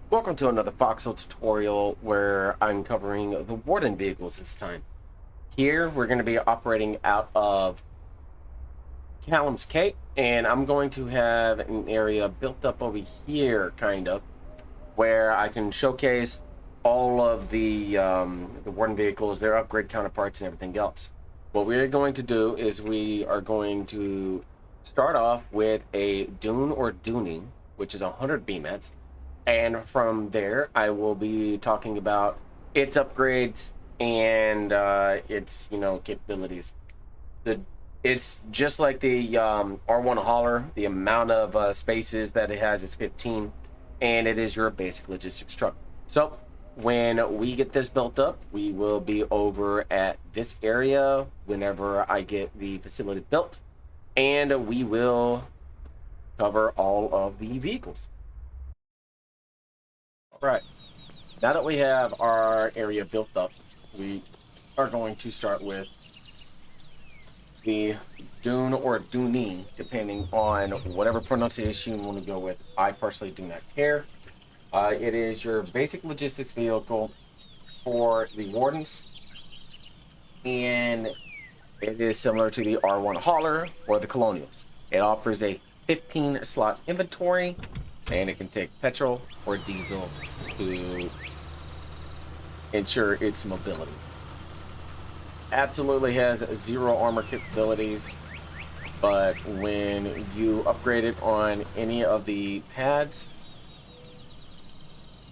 Welcome to another Foxhole tutorial where I'm covering the Warden vehicles this time. Here we're going to be operating out of Callum's Cape, and I'm going to have an area built up over here, kind of, where I can showcase all of the Warden vehicles, their upgrade counterparts, and everything else. What we're going to do is we are going to start off with a Dunne or Dunne, which is 100 BMETs. And from there, I will be talking about its upgrades and its, capabilities. It's just like the R1 hauler. The amount of spaces that it has is 15, and it is your basic logistics truck. So when we get this built up, we will be over at this area whenever I get the facility built, and we will cover all of the vehicles. Right. Now that we have our area built up, we are going to start with the Dunne or Dunne, depending on whatever pronunciation you want to go with. I personally do not care. It is your basic logistics vehicle for the Wardens, and it is similar to the R1 hauler or the Colonials. It offers a 15 slot inventory, and it can take petrol or diesel to ensure its mobility. Absolutely has zero armor capabilities, but when you upgrade it on any of the pads,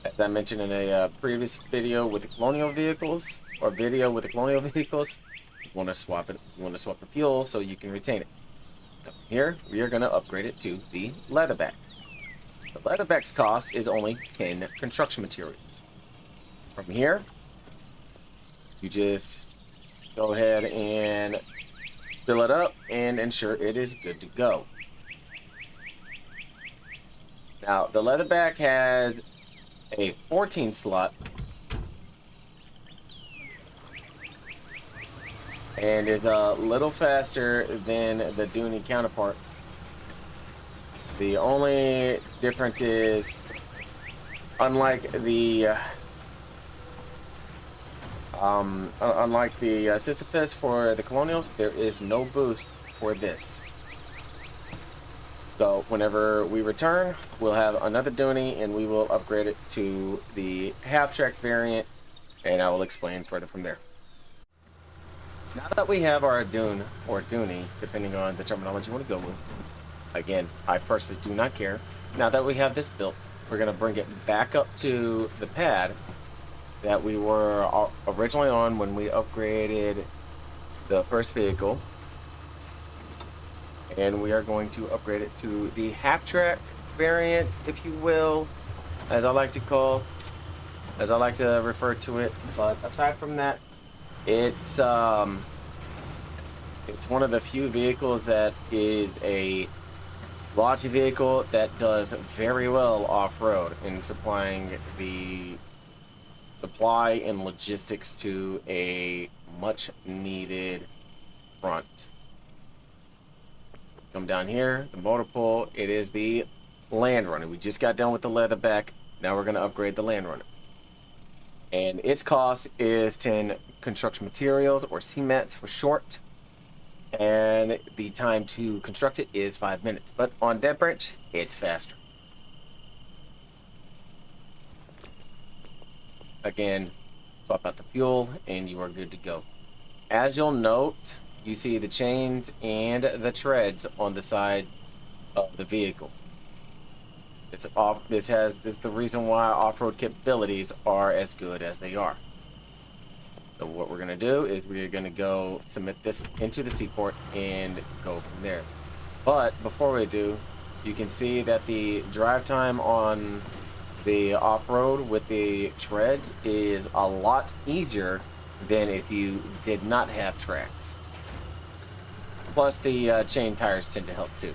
as I mentioned in a previous video with the colonial vehicles, you want to swap it. You want to swap the fuel so you can retain it. Here we are going to upgrade it to the Leatherback. The Leatherback's cost is only 10 construction materials. From here, you just go ahead and fill it up and ensure it is good to go. Now, the Leatherback has a 14 slot and is a little faster than the Dunne counterpart. The only difference is, unlike the Sisyphus for the Colonials, there is no boost for this. So whenever we return, we'll have another Dunne, and we will upgrade it to the half-track variant, and I will explain further from there. Now that we have our Dunne or Dunne, depending on the terminology you want to go with. Again, I personally do not care. Now that we have this built, we're going to bring it back up to the pad that we were originally on when we upgraded the first vehicle. And we are going to upgrade it to the half-track variant, if you will, as I like to refer to it. But aside from that, it's one of the few vehicles that is a launching vehicle that does very well off-road in supplying the supply and logistics to a much needed front. Come down here, the motor pool, it is the Landrunner. We just got done with the Leatherback. Now we're going to upgrade the Landrunner. And its cost is 10 construction materials, or CMATs for short. And the time to construct it is 5 minutes, but on Dead Branch, it's faster. Again, swap out the fuel, and you are good to go. As you'll note, you see the chains and the treads on the side of the vehicle. This is the reason why off-road capabilities are as good as they are. So what we're going to do is we're going to go submit this into the seaport and go from there. But before we do, you can see that the drive time on the off-road with the treads is a lot easier than if you did not have tracks. Plus the chain tires tend to help too.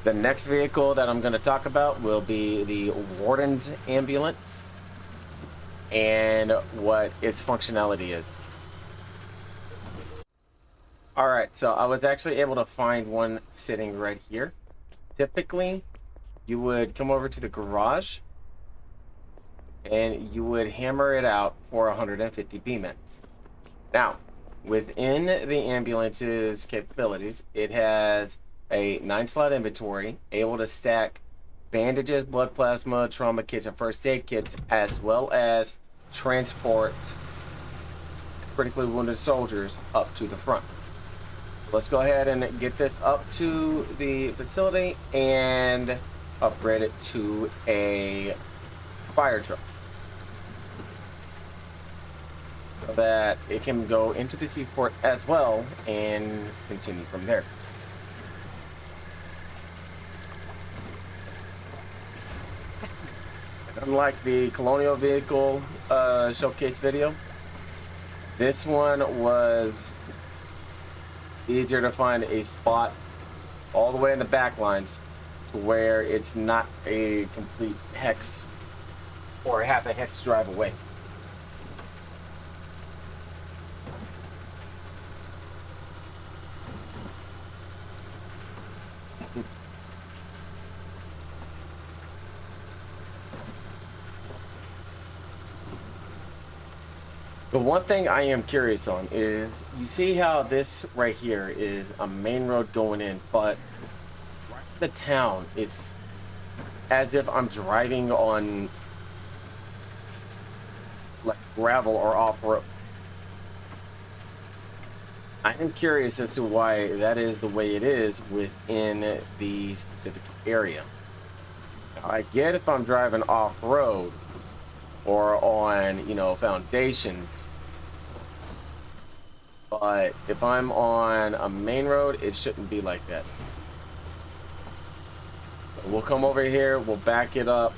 The next vehicle that I'm going to talk about will be the Warden's Ambulance and what its functionality is. Alright, so I was actually able to find one sitting right here. Typically, you would come over to the garage and you would hammer it out for 150 BMAX. Now, within the ambulance's capabilities, it has a 9-slot inventory, able to stack bandages, blood plasma, trauma kits, and first aid kits, as well as transport critically wounded soldiers up to the front. Let's go ahead and get this up to the facility and upgrade it to a fire truck, so that it can go into the seaport as well and continue from there. Unlike the Colonial Vehicle showcase video, this one was easier to find a spot all the way in the back lines to where it's not a complete hex or half a hex drive away. The one thing I am curious on is, you see how this right here is a main road going in, but the town, it's as if I'm driving on like gravel or off-road. I am curious as to why that is the way it is within the specific area. Now, I get if I'm driving off-road or on, you know, foundations, but if I'm on a main road, it shouldn't be like that. So we'll come over here, we'll back it up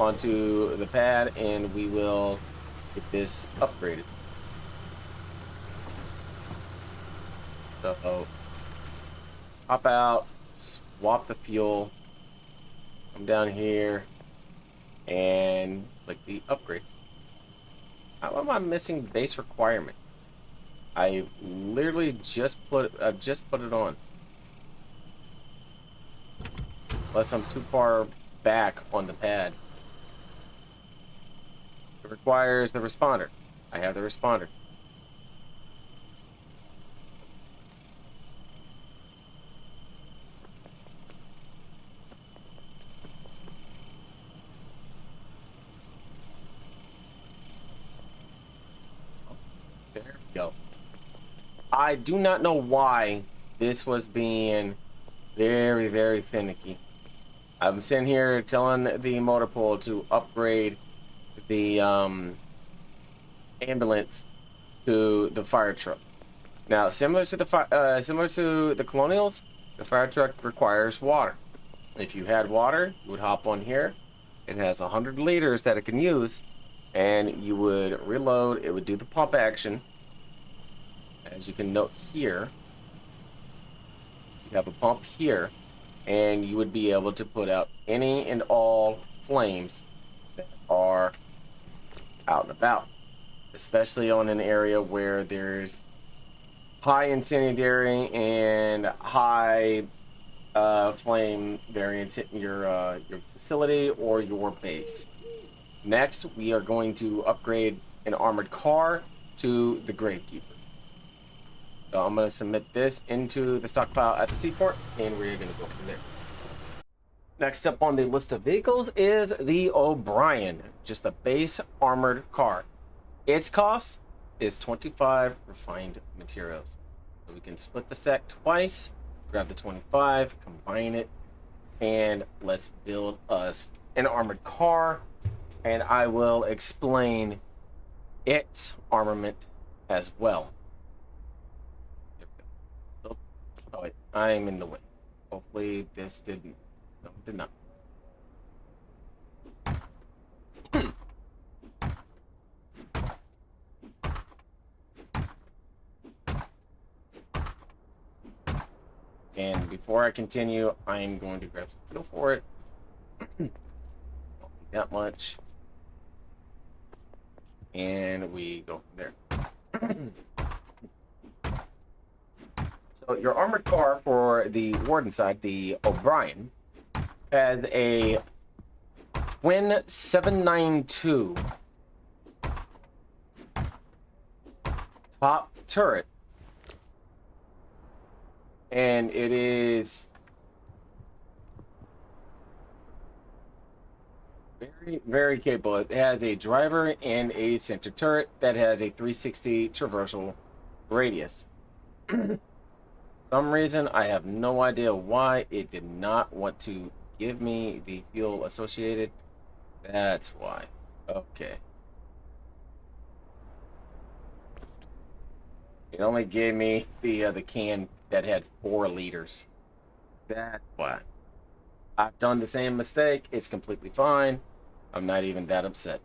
onto the pad, and we will get this upgraded. So hop out, swap the fuel, come down here, and click the upgrade. How am I missing base requirement? I literally just put it on. Unless I'm too far back on the pad. It requires the responder. I have the responder. There we go. I do not know why this was being very, very finicky. I'm sitting here telling the motor pool to upgrade the ambulance to the fire truck. Now, similar to the Colonials, the fire truck requires water. If you had water, you would hop on here. It has 100 liters that it can use, and you would reload. It would do the pump action. As you can note here, you have a pump here, and you would be able to put out any and all flames that are out and about, especially on an area where there's high incendiary and high flame variance hitting your facility or your base. Next, we are going to upgrade an armored car to the Gravekeeper. So I'm going to submit this into the stockpile at the seaport, and we're going to go from there. Next up on the list of vehicles is the O'Brien, just a base armored car. Its cost is 25 refined materials. So we can split the stack twice, grab the 25, combine it, and let's build us an armored car. And I will explain its armament as well. Oh wait, I'm in the way. Hopefully this didn't. No, it did not. And before I continue, I'm going to grab some fuel for it. Don't need that much. And we go from there. So your armored car for the Warden side, the O'Brien, has a twin 792 top turret, and it is very, very capable. It has a driver and a center turret that has a 360 traversal radius. Some reason, I have no idea why it did not want to give me the fuel associated. That's why. Okay. It only gave me the can that had 4 liters. That's why. I've done the same mistake. It's completely fine. I'm not even that upset.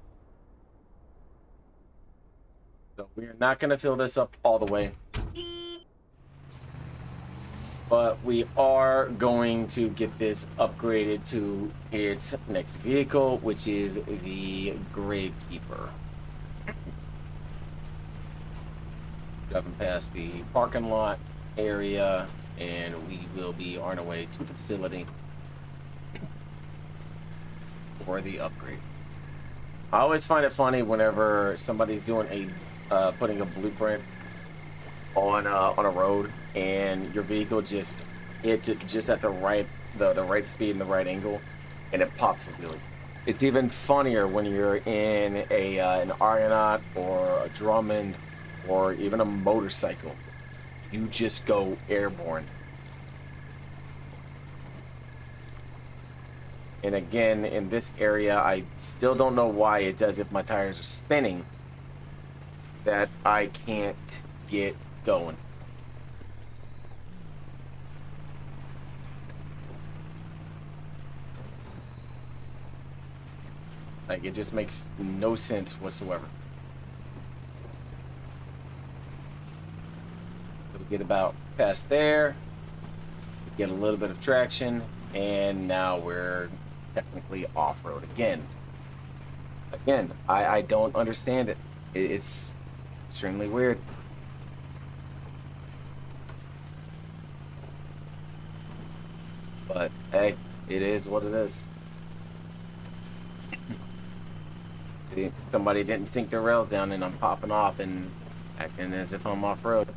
So we're not going to fill this up all the way. But we are going to get this upgraded to its next vehicle, which is the Gravekeeper. Driving past the parking lot area, and we will be on our way to the facility for the upgrade. I always find it funny whenever somebody's doing putting a blueprint on a road, and your vehicle just hits it just at the right speed and the right angle, and it pops a wheelie. It's even funnier when you're in an Argonaut or a Drummond or even a motorcycle. You just go airborne. And again, in this area, I still don't know why it does if my tires are spinning that I can't get going. Like, it just makes no sense whatsoever. We get about past there, we get a little bit of traction, and now we're technically off-road again. I don't understand it. It's extremely weird. But hey, it is what it is. Somebody didn't sink their rails down, and I'm popping off and acting as if I'm off-road.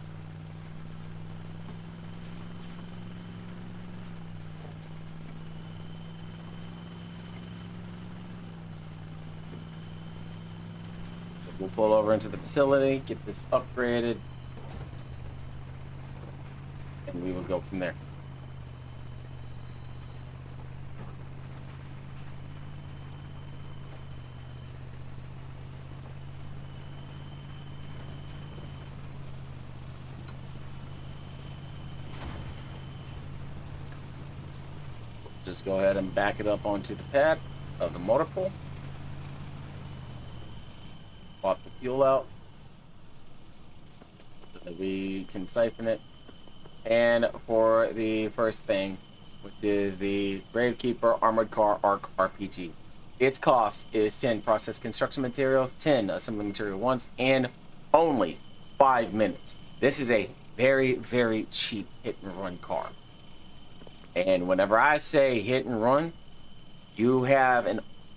We'll pull over into the facility, get this upgraded, and we will go from there. Just go ahead and back it up onto the pad of the motor pool. Pop the fuel out so that we can siphon it. And for the first thing, which is the Gravekeeper Armored Car Arc RPG. Its cost is 10 processed construction materials, 10 assembly material ones, and only 5 minutes. This is a very, very cheap hit and run car. And whenever I say hit and run, you have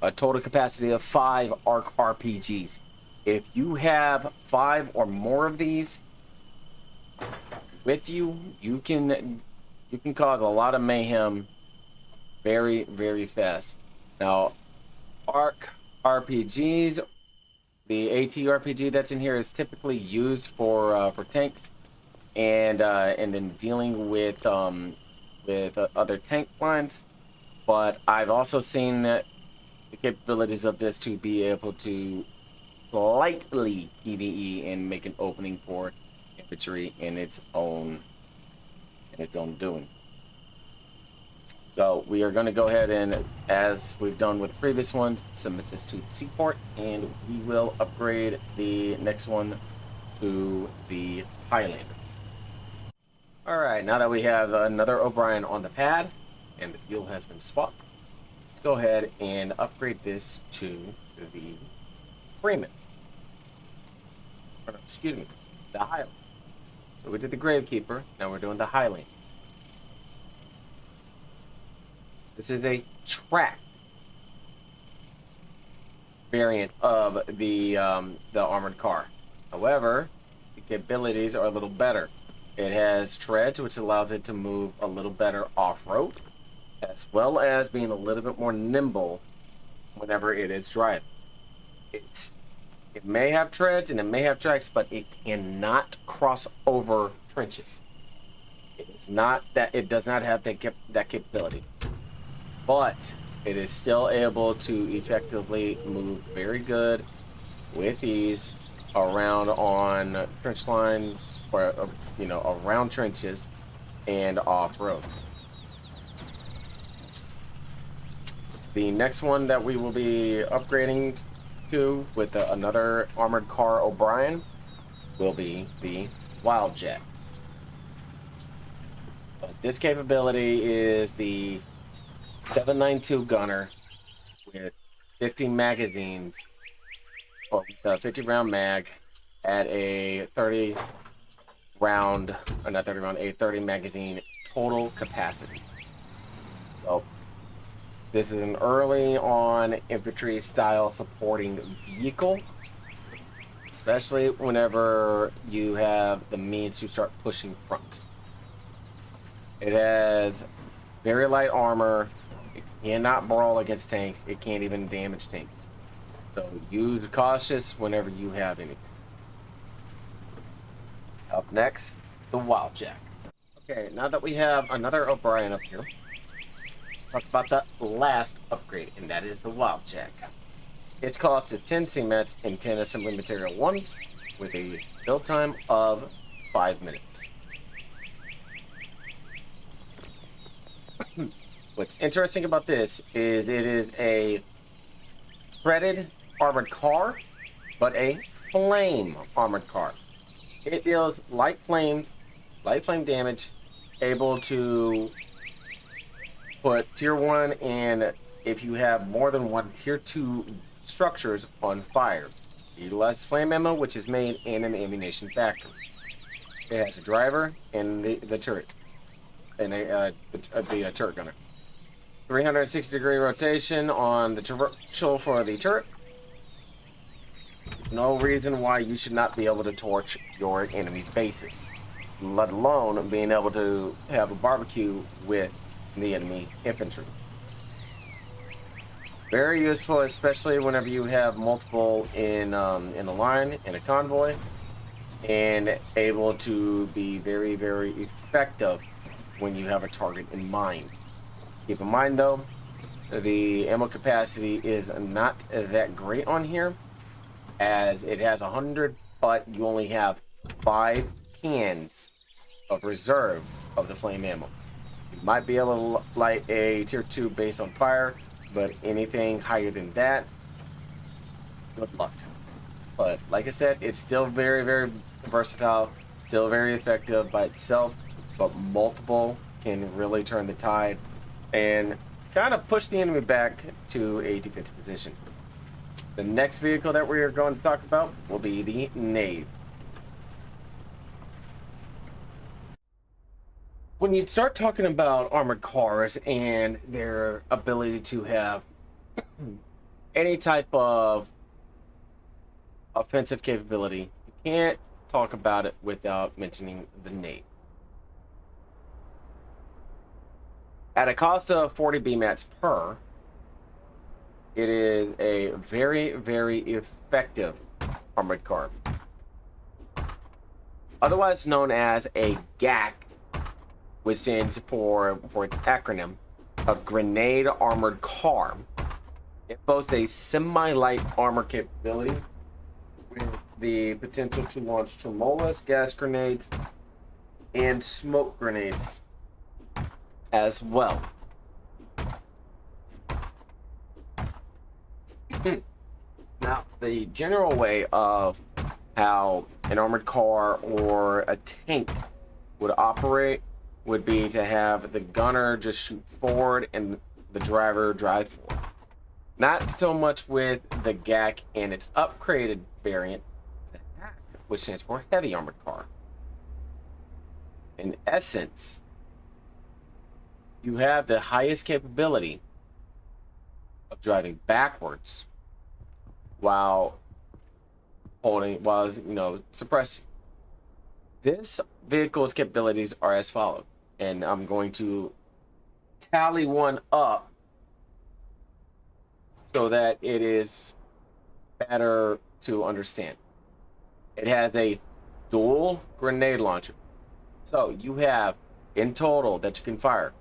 a total capacity of 5 ARC RPGs. If you have 5 or more of these with you, you can cause a lot of mayhem very, very fast. Now, ARC RPGs, the AT RPG that's in here is typically used for tanks, and then dealing with other tank lines. But I've also seen that the capabilities of this to be able to slightly PvE and make an opening for infantry in its own doing. So we are going to go ahead and, as we've done with previous ones, submit this to the seaport, and we will upgrade the next one to the Highlander. Alright, now that we have another O'Brien on the pad and the fuel has been swapped, let's go ahead and upgrade this to the Freeman. Or, excuse me, the Highlander. So we did the Gravekeeper, now we're doing the Highlander. This is a tracked variant of the armored car. However, the capabilities are a little better. It has treads, which allows it to move a little better off-road, as well as being a little bit more nimble whenever it is driving. It may have treads and it may have tracks, but it cannot cross over trenches. It's not that it does not have that capability, but it is still able to effectively move very good with ease around on trench lines, or around trenches and off-road. The next one that we will be upgrading to with another armored car O'Brien will be the Wildjack. This capability is the 7.92 gunner with 50 magazines, or with a 50 round mag at a 30 round, or not 30 round, a 30 magazine total capacity. So this is an early on infantry style supporting vehicle, especially whenever you have the means to start pushing front. It has very light armor. It cannot brawl against tanks. It can't even damage tanks. So use cautious whenever you have anything. Up next, the Wildjack. Okay, now that we have another O'Brien up here, talk about the last upgrade, and that is the Wildjack. Its cost is 10 CMETs and 10 assembly material 1s with a build time of 5 minutes. What's interesting about this is it is a threaded armored car, but a flame armored car. It deals light flame damage, able to put tier 1 and if you have more than one tier 2 structures on fire. It utilizes flame ammo, which is made in an ammunition factory. It has a driver and the turret, and the turret gunner. 360-degree rotation on the torch for the turret. There's no reason why you should not be able to torch your enemy's bases, let alone being able to have a barbecue with the enemy infantry. Very useful, especially whenever you have multiple in a line, in a convoy, and able to be very, very effective when you have a target in mind. Keep in mind though, the ammo capacity is not that great on here, as it has 100, but you only have 5 cans of reserve of the flame ammo. You might be able to light a tier 2 base on fire, but anything higher than that, good luck. But like I said, it's still very, very versatile, still very effective by itself, but multiple can really turn the tide and kind of push the enemy back to a defensive position. The next vehicle that we are going to talk about will be the Knave. When you start talking about armored cars and their ability to have any type of offensive capability, you can't talk about it without mentioning the Knave. At a cost of 40 BMATs per, it is a very, very effective armored car. Otherwise known as a GAC, which stands for its acronym, a grenade armored car. It boasts a semi-light armor capability with the potential to launch tremolas, gas grenades, and smoke grenades as well. Now, the general way of how an armored car or a tank would operate would be to have the gunner just shoot forward and the driver drive forward. Not so much with the GAC and its upgraded variant, the HAC, which stands for Heavy Armored Car. In essence, you have the highest capability of driving backwards while suppressing. This vehicle's capabilities are as follows, and I'm going to tally one up so that it is better to understand. It has a dual grenade launcher. So you have in total that you can fire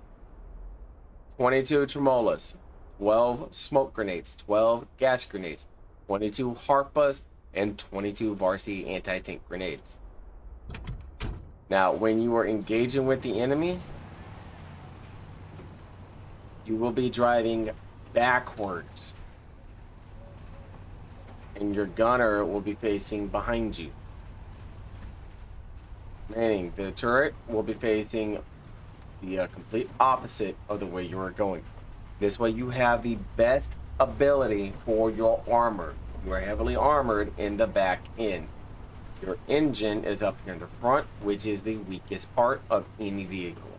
22 tremolas, 12 smoke grenades, 12 gas grenades, 22 harpas, and 22 Varsi anti-tank grenades. Now, when you are engaging with the enemy, you will be driving backwards, and your gunner will be facing behind you. Meaning the turret will be facing the complete opposite of the way you are going. This way you have the best ability for your armor. You are heavily armored in the back end. Your engine is up here in the front, which is the weakest part of any vehicle.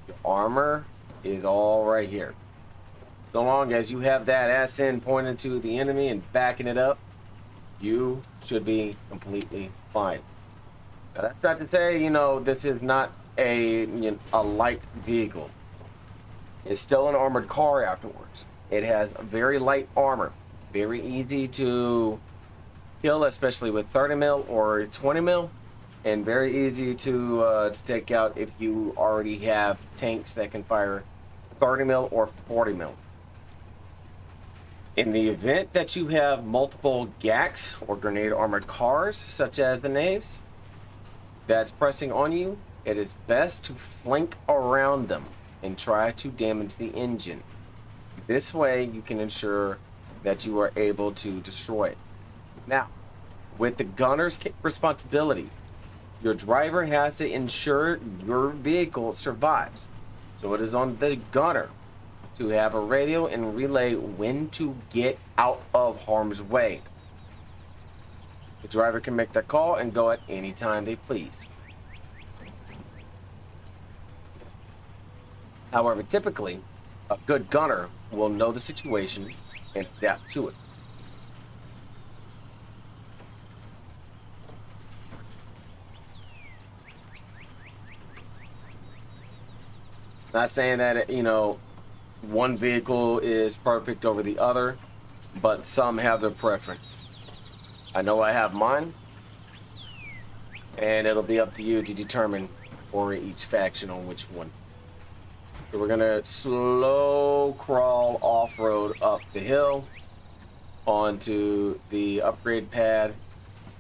Your armor is all right here. So long as you have that SN pointed to the enemy and backing it up, you should be completely fine. Now, that's not to say, this is not a light vehicle. It's still an armored car afterwards. It has very light armor, very easy to kill, especially with 30 mil or 20 mil, and very easy to take out if you already have tanks that can fire 30 mil or 40 mil. In the event that you have multiple GACs or grenade armored cars, such as the Knaves, that's pressing on you, it is best to flank around them and try to damage the engine. This way you can ensure that you are able to destroy it. Now, with the gunner's responsibility, your driver has to ensure your vehicle survives. So it is on the gunner to have a radio and relay when to get out of harm's way. The driver can make that call and go at any time they please. However, typically, a good gunner will know the situation and adapt to it. Not saying that, one vehicle is perfect over the other, but some have their preference. I know I have mine, and it'll be up to you to determine for each faction on which one. So we're gonna slow crawl off-road up the hill onto the upgrade pad,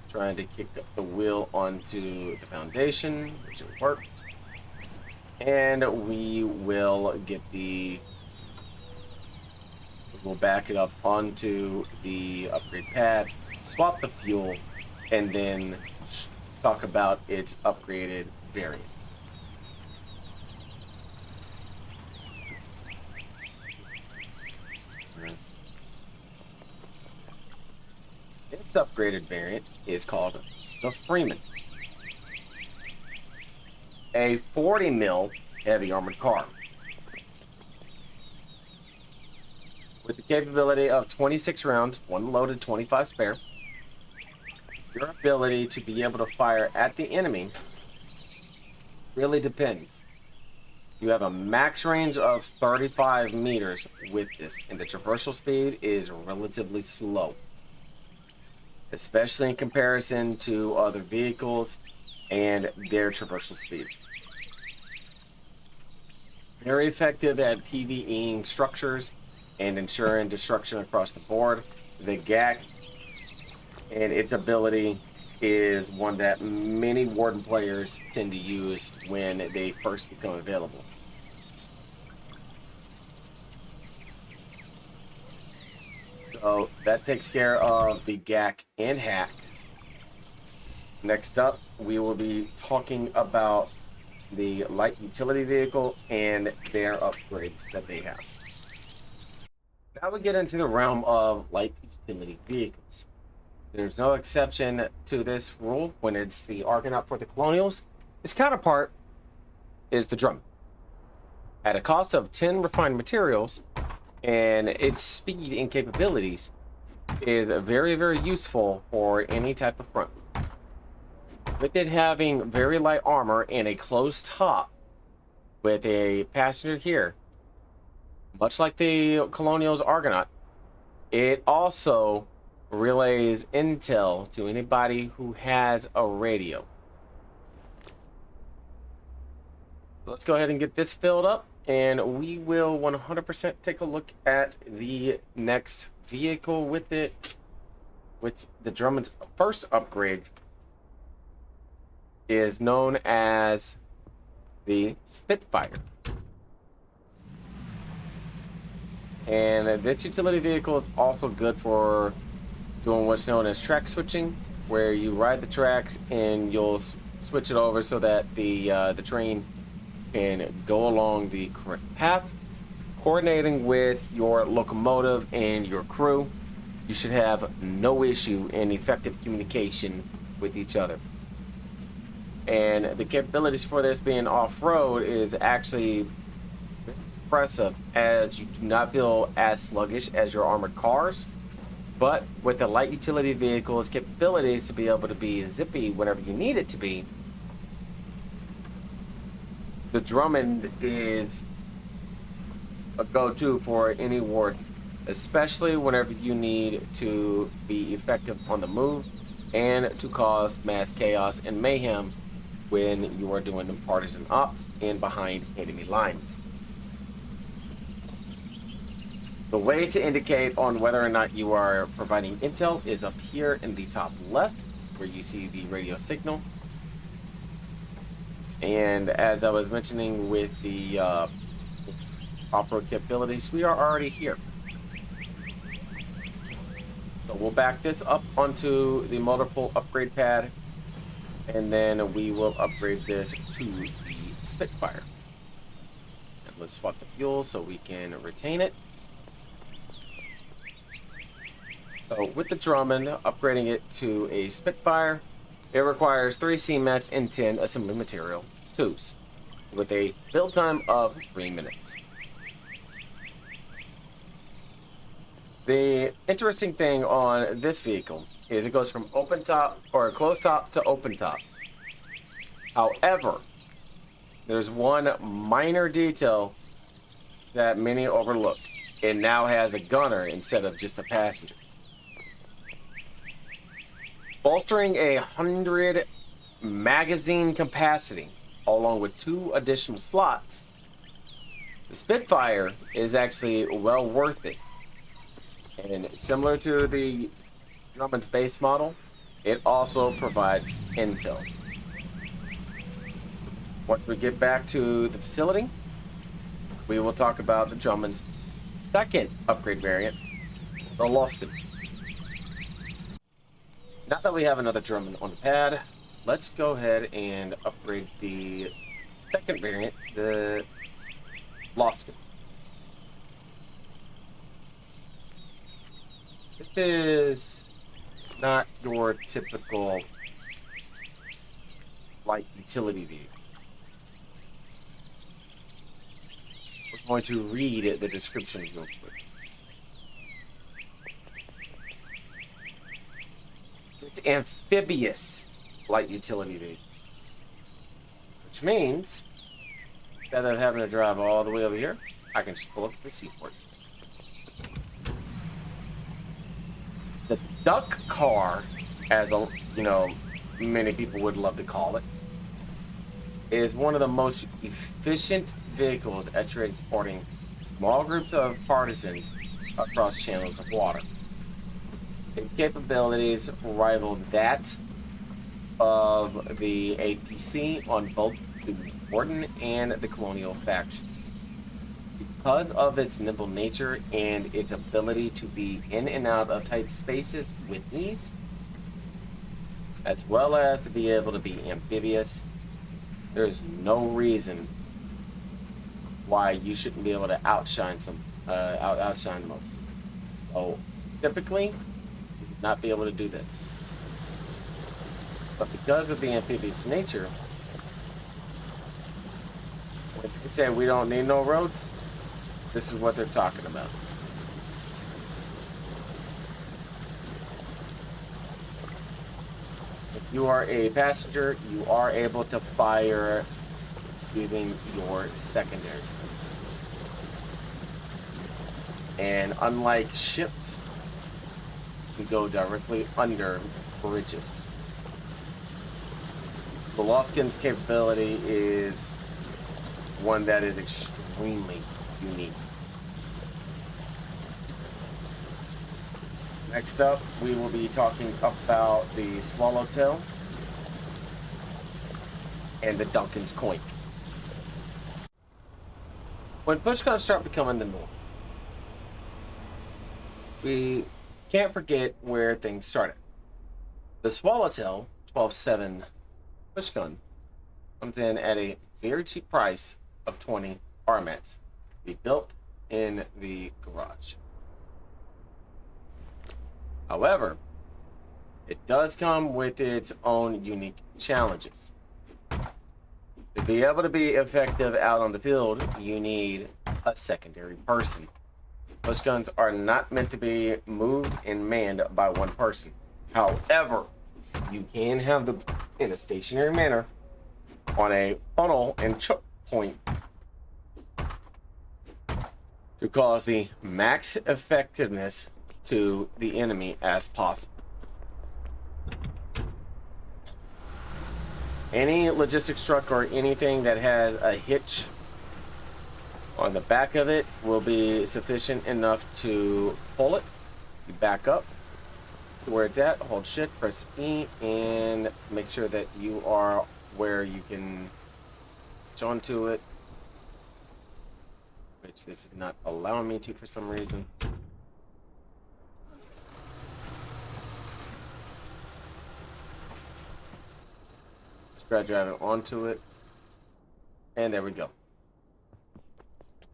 trying to kick up the wheel onto the foundation, which will work. And we'll back it up onto the upgrade pad, swap the fuel, and then talk about its upgraded variant. Its upgraded variant is called the Freeman, a 40 mil heavy armored car with the capability of 26 rounds, 1 loaded, 25 spare. Your ability to be able to fire at the enemy really depends. You have a max range of 35 meters with this, and the traversal speed is relatively slow, especially in comparison to other vehicles and their traversal speed. Very effective at PvEing structures and ensuring destruction across the board. The GAC and its ability is one that many Warden players tend to use when they first become available. So that takes care of the GAC and hack. Next up, we will be talking about the light utility vehicle and their upgrades that they have. Now we get into the realm of light utility vehicles. There's no exception to this rule when it's the Argonaut for the Colonials. Its counterpart is the Drummond. At a cost of 10 refined materials and its speed and capabilities, is very, very useful for any type of front. With it having very light armor and a closed top with a passenger here, much like the Colonial's Argonaut, it also relays intel to anybody who has a radio. Let's go ahead and get this filled up, and we will 100% take a look at the next vehicle with it, which the Drummond's first upgrade is known as the Spitfire. And this utility vehicle is also good for doing what's known as track switching, where you ride the tracks and you'll switch it over so that the train can go along the correct path. Coordinating with your locomotive and your crew, you should have no issue in effective communication with each other. And the capabilities for this being off-road is actually impressive, as you do not feel as sluggish as your armored cars, but with the light utility vehicle's capabilities to be able to be zippy whenever you need it to be, the Drummond is a go-to for any ward, especially whenever you need to be effective on the move and to cause mass chaos and mayhem when you are doing the partisan ops and behind enemy lines. The way to indicate on whether or not you are providing intel is up here in the top left, where you see the radio signal. And as I was mentioning with the off-road capabilities, we are already here. So we'll back this up onto the multiple upgrade pad, and then we will upgrade this to the Spitfire. And let's swap the fuel so we can retain it. So with the Drummond, upgrading it to a Spitfire, it requires 3 CMATs and 10 assembly material 2s, with a build time of 3 minutes. The interesting thing on this vehicle is it goes from open top or closed top to open top. However, there's one minor detail that many overlook. It now has a gunner instead of just a passenger. Bolstering 100 magazine capacity along with 2 additional slots, the Spitfire is actually well worth it. And similar to the Drummond's base model, it also provides intel. Once we get back to the facility, we will talk about the Drummond's second upgrade variant, the Loscann. Now that we have another Drummond on the pad, let's go ahead and upgrade the second variant, the Loscann. This is not your typical light utility vehicle. We're going to read the description real quick. It's amphibious light utility vehicle, which means instead of having to drive all the way over here, I can just pull up to the seaport. The duck car, as many people would love to call it, is one of the most efficient vehicles at transporting small groups of partisans across channels of water. Its capabilities rival that of the APC on both the Warden and the Colonial factions. Because of its nimble nature and its ability to be in and out of tight spaces with ease, as well as to be able to be amphibious, there's no reason why you shouldn't be able to outshine most. So typically, you would not be able to do this. But because of the amphibious nature, when they say we don't need no roads, this is what they're talking about. You are a passenger. You are able to fire using your secondary. And unlike ships, you go directly under bridges. The Loscann's capability is one that is extremely unique. Next up, we will be talking about the Swallowtail and the Duncan's Coin. When pushguns start becoming the norm, we can't forget where things started. The Swallowtail 12-7 pushgun comes in at a very cheap price of 20 armats to be built in the garage. However, it does come with its own unique challenges. To be able to be effective out on the field, you need a secondary person. Pushguns are not meant to be moved and manned by one person. However, you can have them in a stationary manner on a funnel and choke point to cause the max effectiveness to the enemy as possible. Any logistics truck or anything that has a hitch on the back of it will be sufficient enough to pull it. You back up to where it's at, hold shift, press E, and make sure that you are where you can hitch onto it, which this is not allowing me to for some reason. Try driving onto it, and there we go.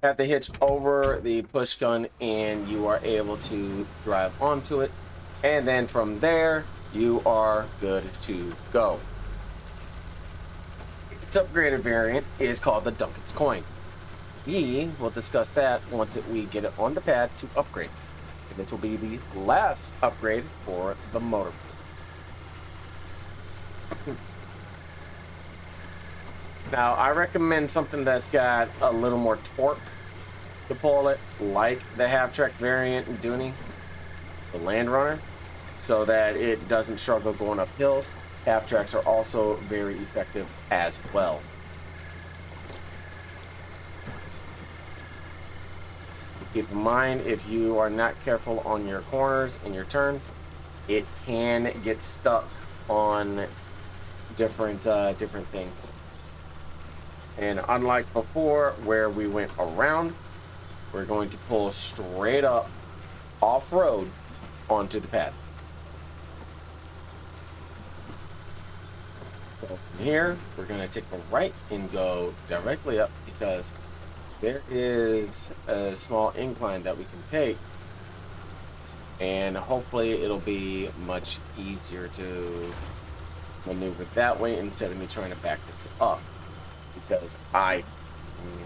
Have the hitch over the push gun, and you are able to drive onto it, and then from there you are good to go. Its upgraded variant is called the Duncan's Coin. We will discuss that once we get it on the pad to upgrade, and this will be the last upgrade for the motor. Now, I recommend something that's got a little more torque to pull it, like the half-track variant in Dunne, the Landrunner, so that it doesn't struggle going up hills. Half-tracks are also very effective as well. Keep in mind, if you are not careful on your corners and your turns, it can get stuck on different things. And unlike before, where we went around, we're going to pull straight up off-road onto the pad. So from here, we're going to take a right and go directly up, because there is a small incline that we can take, and hopefully it'll be much easier to maneuver that way instead of me trying to back this up. Because I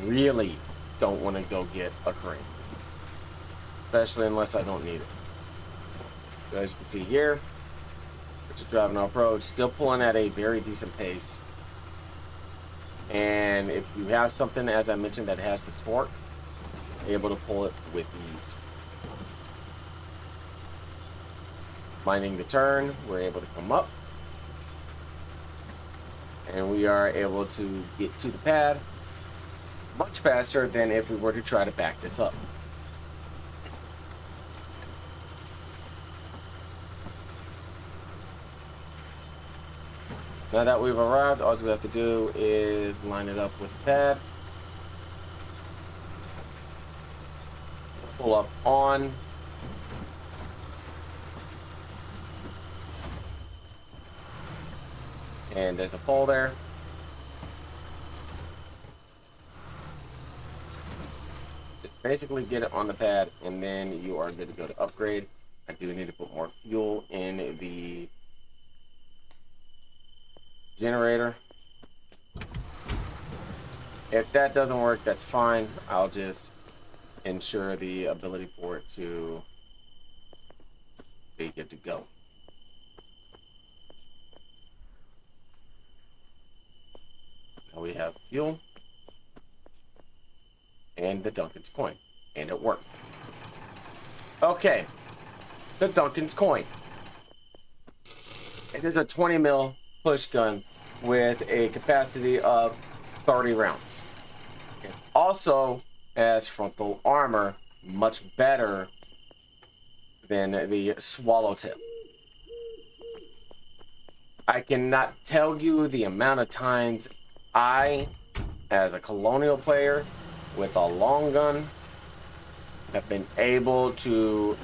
really don't want to go get a crane, especially unless I don't need it. So as you can see here, we're just driving off-road, still pulling at a very decent pace. And if you have something, as I mentioned, that has the torque, you're able to pull it with ease. Minding the turn, we're able to come up, and we are able to get to the pad much faster than if we were to try to back this up. Now that we've arrived, all we have to do is line it up with the pad, pull up on, and there's a pole there. Just basically get it on the pad, and then you are good to go to upgrade. I do need to put more fuel in the generator. If that doesn't work, that's fine. I'll just ensure the ability for it to be good to go. have fuel and the Duncan's coin, and it worked. Okay, the Duncan's coin. It is a 20 mil push gun with a capacity of 30 rounds. It also has frontal armor, much better than the Swallowtail. I cannot tell you the amount of times I, as a colonial player with a long gun, have been able to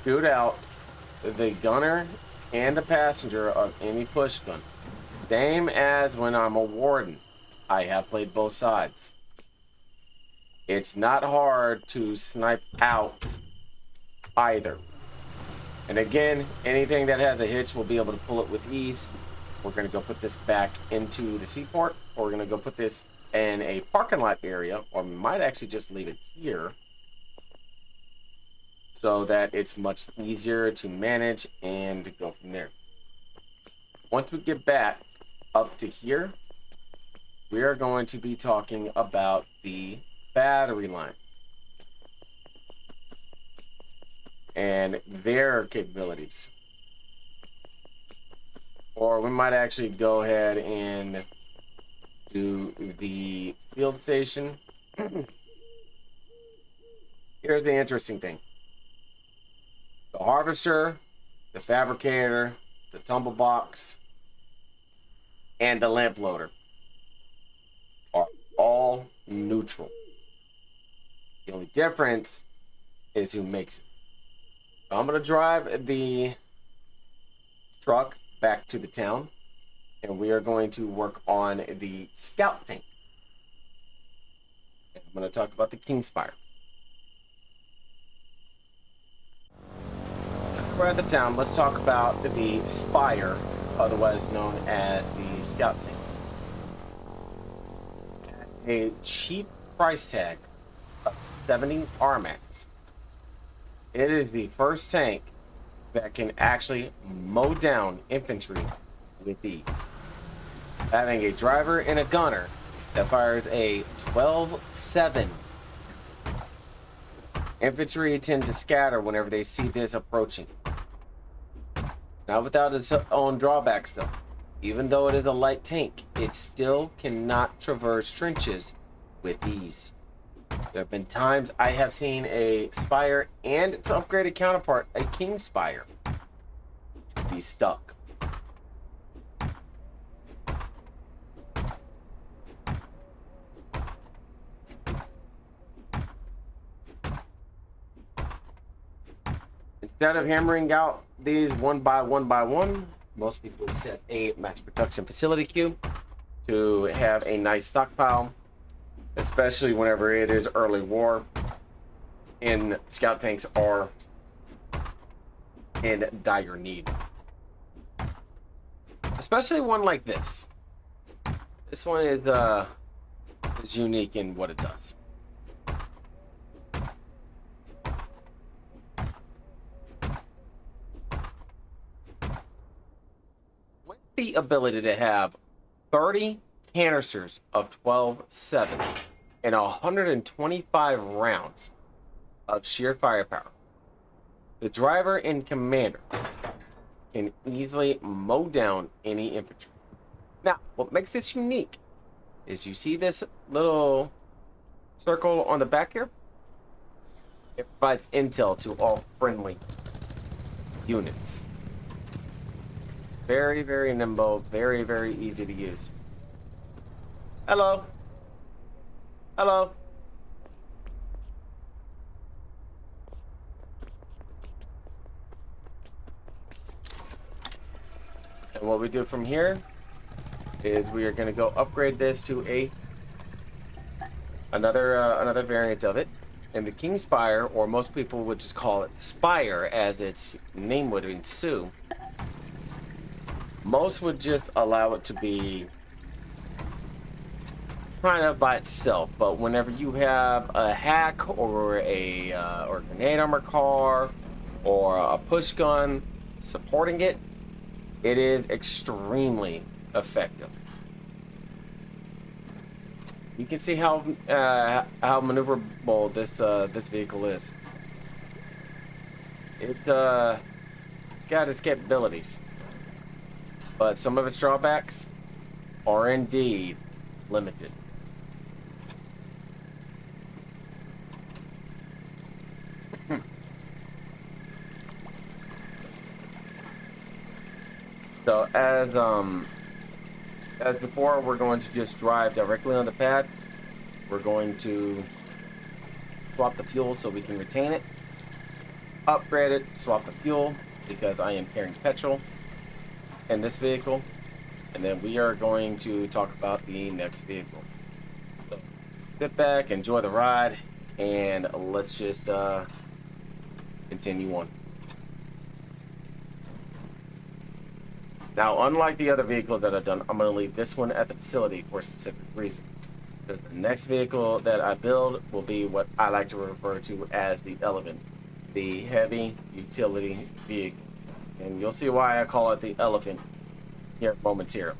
shoot out the gunner and the passenger of any push gun. Same as when I'm a warden. I have played both sides. It's not hard to snipe out either. And again, anything that has a hitch will be able to pull it with ease. We're going to go put this back into the seaport, or we're going to go put this in a parking lot area, or we might actually just leave it here so that it's much easier to manage and go from there. Once we get back up to here, we are going to be talking about the battery line and their capabilities. Or we might actually go ahead and do the field station. Here's the interesting thing. The harvester, the fabricator, the tumble box, and the lamp loader are all neutral. The only difference is who makes it. So I'm going to drive the truck back to the town, and we are going to work on the scout tank. And I'm going to talk about the King Spire. We're at the town. Let's talk about the Spire, otherwise known as the scout tank. A cheap price tag of 70 Armax. It is the first tank that can actually mow down infantry with ease. Having a driver and a gunner that fires a 12-7. Infantry tend to scatter whenever they see this approaching. It's not without its own drawbacks though. Even though it is a light tank, it still cannot traverse trenches with ease. There have been times I have seen a Spire and its upgraded counterpart, a King Spire, be stuck. Instead of hammering out these one by one, most people set a mass production facility queue to have a nice stockpile, especially whenever it is early war and scout tanks are in dire need. Especially one like this. This one is unique in what it does. With the ability to have 30 canisters of 12-7 and 125 rounds of sheer firepower, the driver and commander can easily mow down any infantry. Now, what makes this unique is you see this little circle on the back here? It provides intel to all friendly units. Very, very nimble, very, very easy to use. Hello. Hello. And what we do from here is we are going to go upgrade this to another variant of it. And the King Spire, or most people would just call it Spire as its name would ensue. Most would just allow it to be kind of by itself, but whenever you have a hack or a grenade armor car or a push gun supporting it, it is extremely effective. You can see how maneuverable this vehicle is. It's got its capabilities, but some of its drawbacks are indeed limited. So as before, we're going to just drive directly on the pad. We're going to swap the fuel so we can retain it. Upgrade it, swap the fuel, because I am carrying petrol in this vehicle. And then we are going to talk about the next vehicle. So sit back, enjoy the ride, and let's just continue on. Now, unlike the other vehicles that I've done, I'm going to leave this one at the facility for a specific reason. Because the next vehicle that I build will be what I like to refer to as the Elephant, the heavy utility vehicle. And you'll see why I call it the Elephant here momentarily.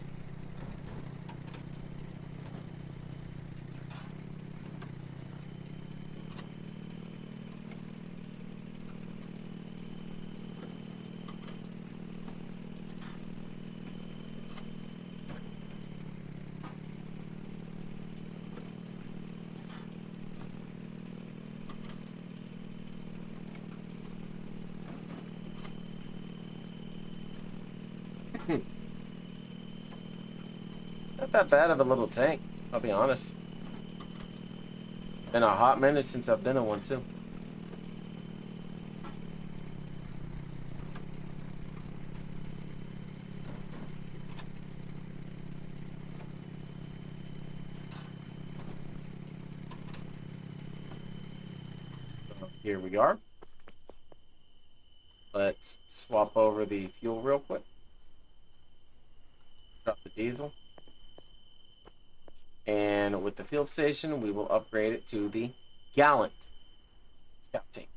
Not that bad of a little tank, I'll be honest. Been a hot minute since I've been in one too. So here we are. Let's swap over the fuel real quick. Drop the diesel. And with the field station, we will upgrade it to the Gallant Scout Tank.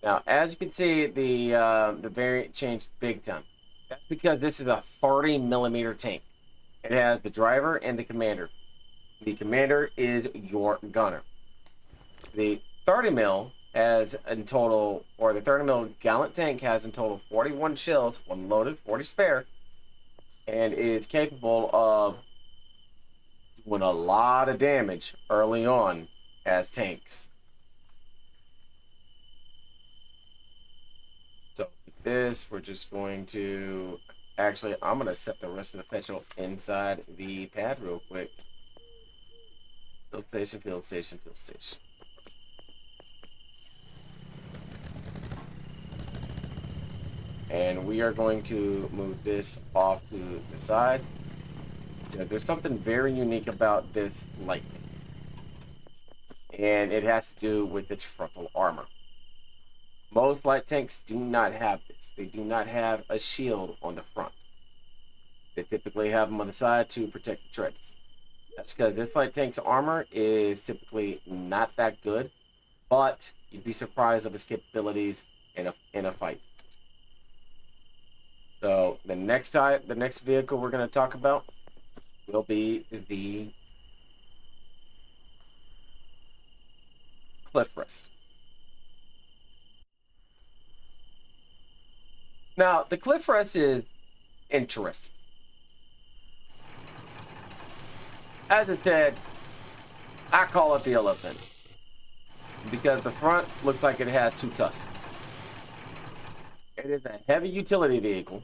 Now, as you can see, the variant changed big time. That's because this is a 30mm tank. It has the driver and the commander. The commander is your gunner. The 30mm has in total, or the 30mm Gallant tank has in total 41 shells, 1 loaded, 40 spare, and is capable of doing a lot of damage early on as tanks. So with this, we're just going to, actually, I'm going to set the rest of the petrol inside the pad real quick. Field station, field station, field station. And we are going to move this off to the side. Yeah, there's something very unique about this light tank, and it has to do with its frontal armor. Most light tanks do not have this. They do not have a shield on the front. They typically have them on the side to protect the treads. That's because this light tank's armor is typically not that good, but you'd be surprised of its capabilities in a fight. So the next vehicle we're going to talk about will be the Clifwrest. Now, the Clifwrest is interesting. As I said, I call it the Elephant because the front looks like it has 2 tusks. It is a heavy utility vehicle,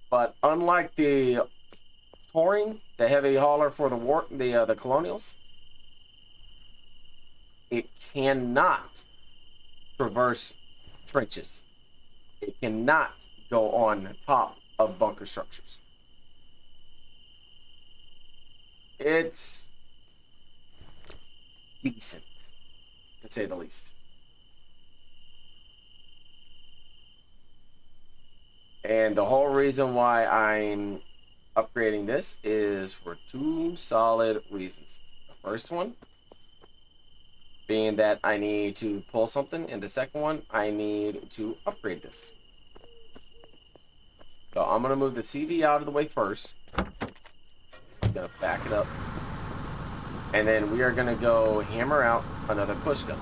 but unlike the Touring, the heavy hauler for the Colonials, it cannot traverse trenches. It cannot go on top of bunker structures. It's decent, to say the least. And the whole reason why I'm upgrading this is for 2 solid reasons. The first one being that I need to pull something, and the second one, I need to upgrade this. So I'm going to move the CV out of the way first. going to back it up. And then we are going to go hammer out another push gun.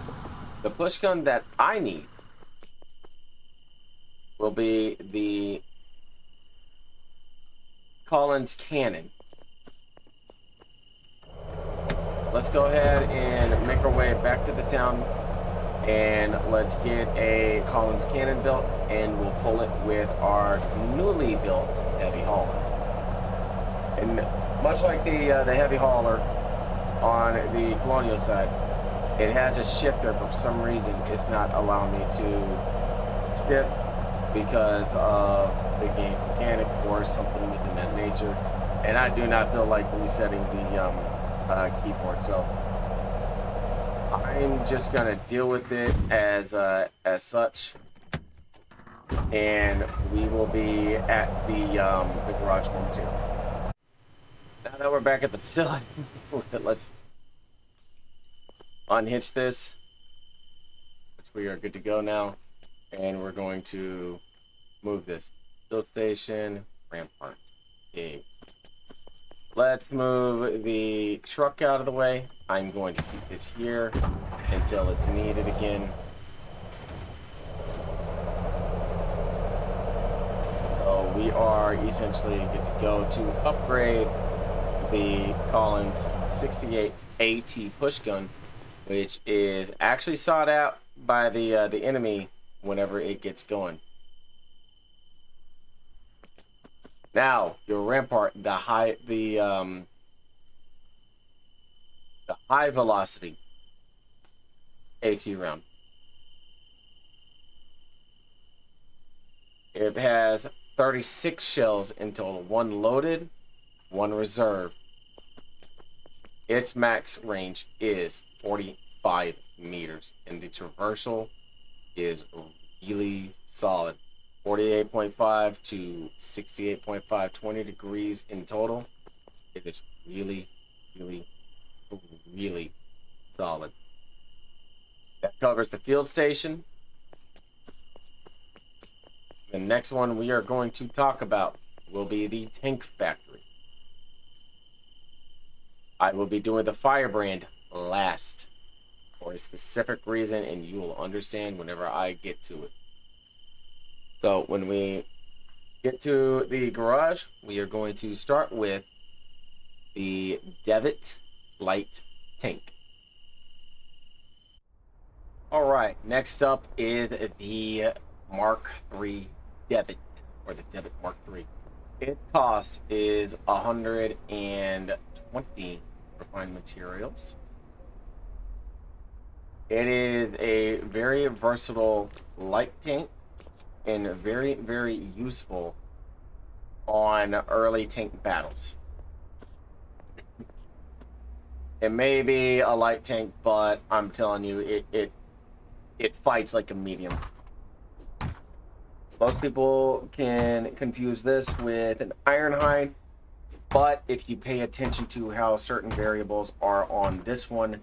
The push gun that I need will be the Collins cannon. Let's go ahead and make our way back to the town, and let's get a Collins cannon built, and we'll pull it with our newly built heavy hauler. And much like the heavy hauler on the colonial side, it has a shifter, but for some reason it's not allowing me to shift because of the game's mechanic or something within that nature. And I do not feel like resetting the keyboard, so I'm just gonna deal with it as such, and we will be at the garage momentarily. Now that we're back at the facility, let's unhitch this, which we are good to go now, and we're going to move this build station rampart. Okay. Let's move the truck out of the way. I'm going to keep this here until it's needed again. So we are essentially good to go to upgrade the Collins 68 AT push gun, which is actually sought out by the enemy whenever it gets going. Now, your rampart, the high velocity AT round. It has 36 shells in total, 1 loaded, 1 reserve. Its max range is 45 meters, and the traversal is really solid. 48.5 to 68.5, 20 degrees in total. It is really, really, really solid. That covers the field station. The next one we are going to talk about will be the tank factory. I will be doing the Firebrand last for a specific reason, and you will understand whenever I get to it. So when we get to the garage, we are going to start with the Devitt light tank. All right, next up is the Mark III Devitt, or the Devitt Mark III. Its cost is 120 refined materials. It is a very versatile light tank and very, very useful on early tank battles. It may be a light tank, but I'm telling you, it fights like a medium. Most people can confuse this with an Ironhide, but if you pay attention to how certain variables are on this one,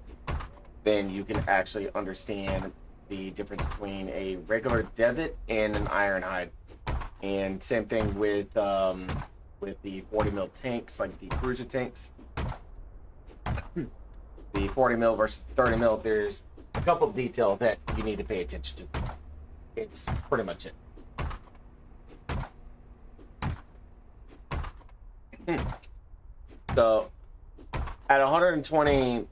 then you can actually understand the difference between a regular Devitt and an Ironhide. And same thing with the 40mm tanks, like the cruiser tanks. The 40mm versus 30mm, there's a couple of details that you need to pay attention to. It's pretty much it. So at 120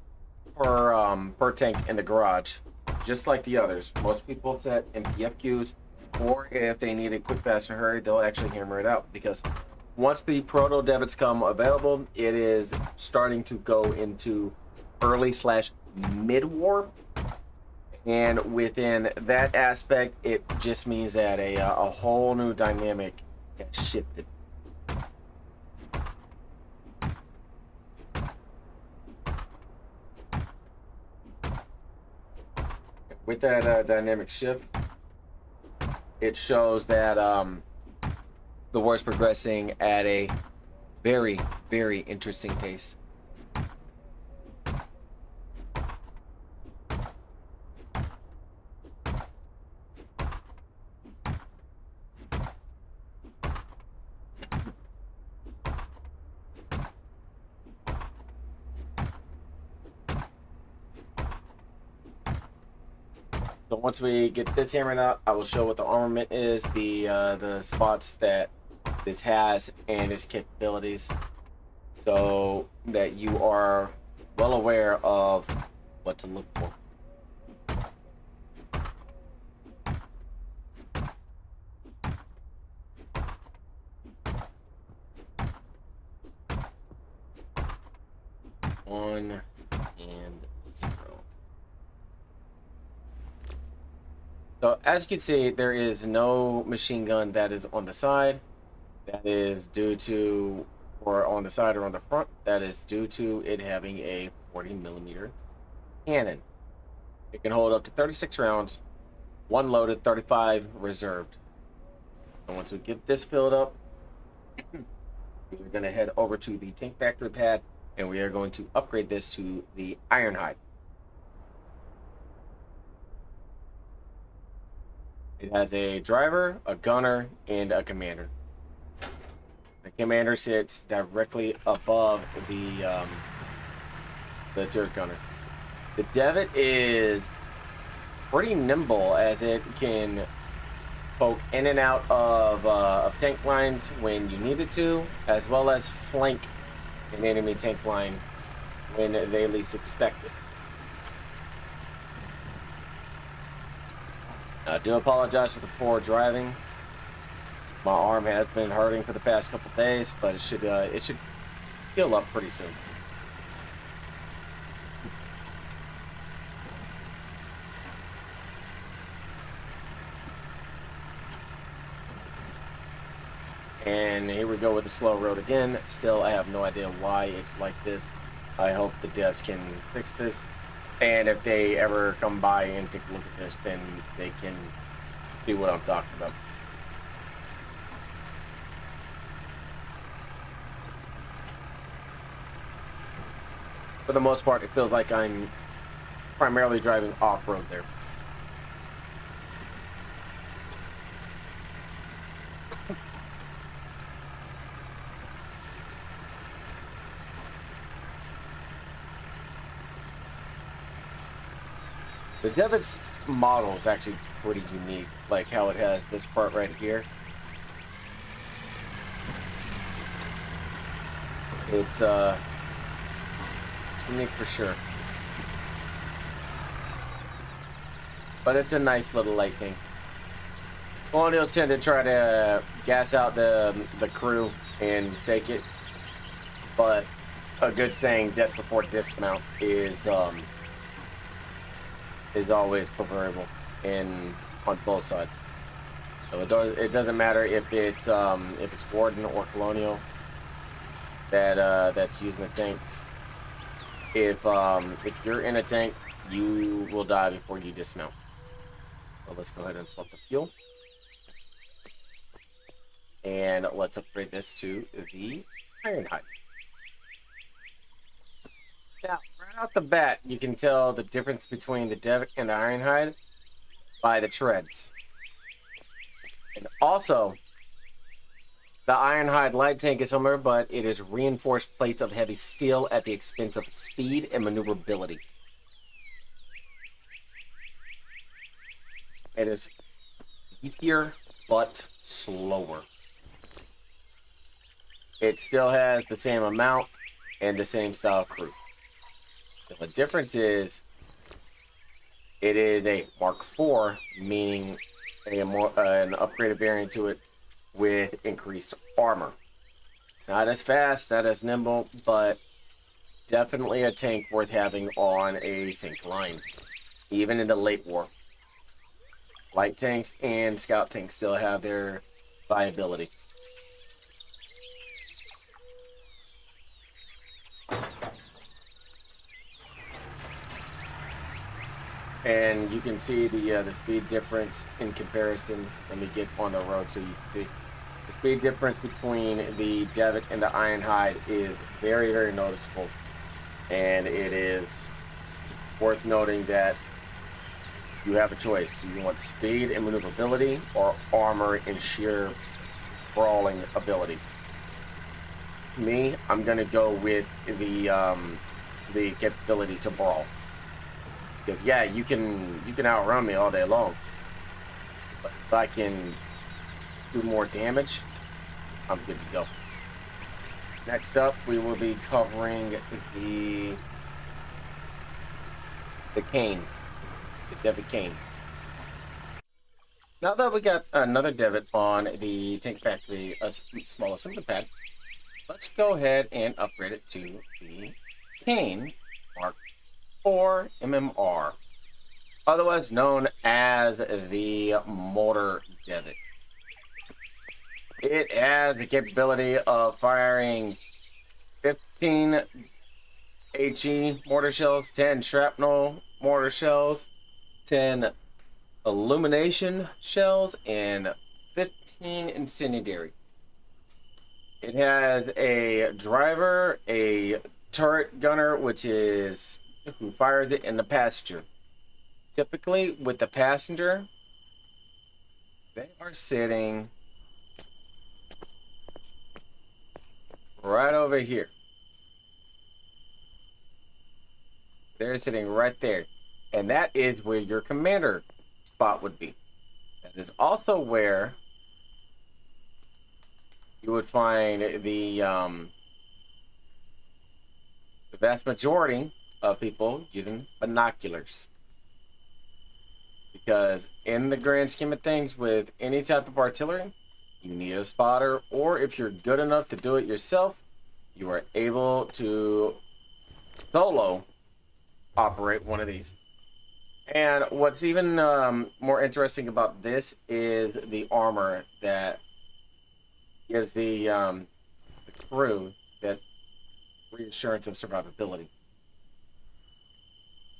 per tank in the garage, just like the others, most people set MPF queues, or if they need a quick, fast, and hurry, they'll actually hammer it out, because once the proto Devitts come available, it is starting to go into early / mid-war, and within that aspect, it just means that a whole new dynamic gets shifted. With that dynamic shift, it shows that the war is progressing at a very, very interesting pace. So once we get this hammered out, I will show what the armament is, the spots that this has, and its capabilities, so that you are well aware of what to look for. One and 0. So as you can see, there is no machine gun that is on the side. That is due to, or on the side or on the front, that is due to it having a 40mm cannon. It can hold up to 36 rounds, 1 loaded, 35 reserved. And once we get this filled up, we're going to head over to the tank factory pad, and we are going to upgrade this to the Ironhide. It has a driver, a gunner, and a commander. The commander sits directly above the turret gunner. The Devitt is pretty nimble, as it can poke in and out of tank lines when you need it to, as well as flank an enemy tank line when they least expect it. I do apologize for the poor driving. My arm has been hurting for the past couple days, but it should heal up pretty soon. And here we go with the slow road again. Still, I have no idea why it's like this. I hope the devs can fix this. And if they ever come by and take a look at this, then they can see what I'm talking about. For the most part, it feels like I'm primarily driving off-road there. The Devitt's model is actually pretty unique, like how it has this part right here. It's unique for sure. But it's a nice little light tank. Colonials tend to try to gas out the crew and take it, but a good saying, death before dismount, is always preferable on both sides. So it doesn't matter if it's Warden or Colonial that's using the tanks. If you're in a tank, you will die before you dismount. So let's go ahead and swap the fuel. And let's upgrade this to the Ironhide. Now, right off the bat, you can tell the difference between the Devitt and the Ironhide by the treads. And also, the Ironhide light tank is similar, but it is reinforced plates of heavy steel at the expense of speed and maneuverability. It is beefier, but slower. It still has the same amount and the same style crew. The difference is it is a Mark IV, meaning an upgraded variant to it with increased armor. It's not as fast, not as nimble, but definitely a tank worth having on a tank line, even in the late war. Light tanks and scout tanks still have their viability. And you can see the speed difference in comparison. Let me get on the road so you can see. The speed difference between the Devitt and the Ironhide is very, very noticeable. And it is worth noting that you have a choice. Do you want speed and maneuverability or armor and sheer brawling ability? Me, I'm going to go with the capability to brawl. Because yeah, you can outrun me all day long. But if I can do more damage, I'm good to go. Next up, we will be covering the Caine, the Devitt-Caine. Now that we got another Devitt on the Tank Factory small assembly pad, let's go ahead and upgrade it to the Caine Mark IV MMR, otherwise known as the Mortar Devitt. It has the capability of firing 15 HE mortar shells, 10 shrapnel mortar shells, 10 illumination shells, and 15 incendiary. It has a driver, a turret gunner, which is who fires it, and the passenger. Typically, with the passenger, they are sitting right over here. They're sitting right there. And that is where your commander spot would be. That is also where you would find the vast majority of people using binoculars. Because in the grand scheme of things, with any type of artillery, you need a spotter, or if you're good enough to do it yourself, you are able to solo operate one of these. And what's even more interesting about this is the armor that gives the crew that reassurance of survivability.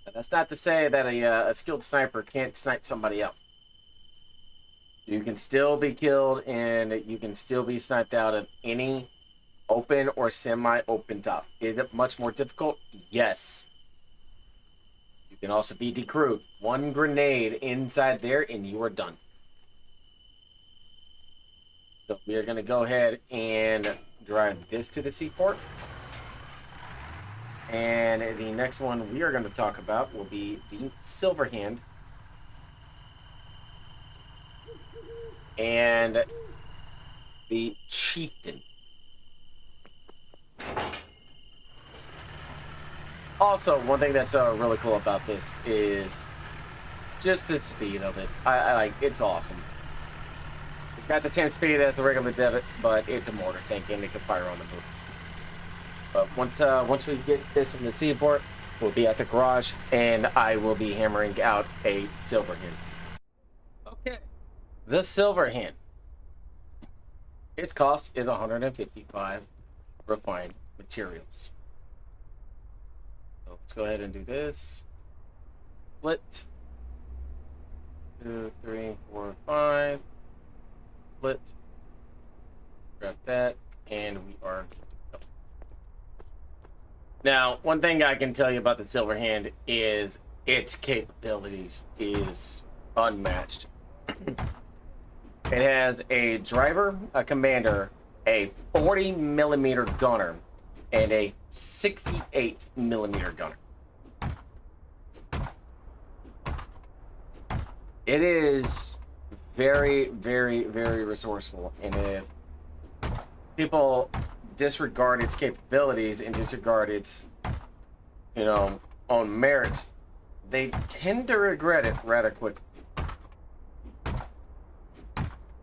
And that's not to say that a skilled sniper can't snipe somebody else. You can still be killed, and you can still be sniped out of any open or semi-open top. Is it much more difficult? Yes. You can also be decrewed. One grenade inside there, and you are done. So we are going to go ahead and drive this to the seaport. And the next one we are going to talk about will be the Silverhand. And the Chieftan. Also, one thing that's really cool about this is just the speed of it. I like, it's awesome. It's got the 10 speed as the regular Devitt, but it's a mortar tank and it can fire on the move. But once we get this in the seaport, we'll be at the garage, and I will be hammering out a Silverhand. Okay, the Silverhand. Its cost is 155 refined materials. So let's go ahead and do this. Split. 2, 3, 4, 5. Split. Grab that, and we are. Now, one thing I can tell you about the Silverhand is its capabilities is unmatched. It has a driver, a commander, a 40mm gunner, and a 68mm gunner. It is very, very, very resourceful, and if people disregard its capabilities and disregard its, own merits, they tend to regret it rather quickly.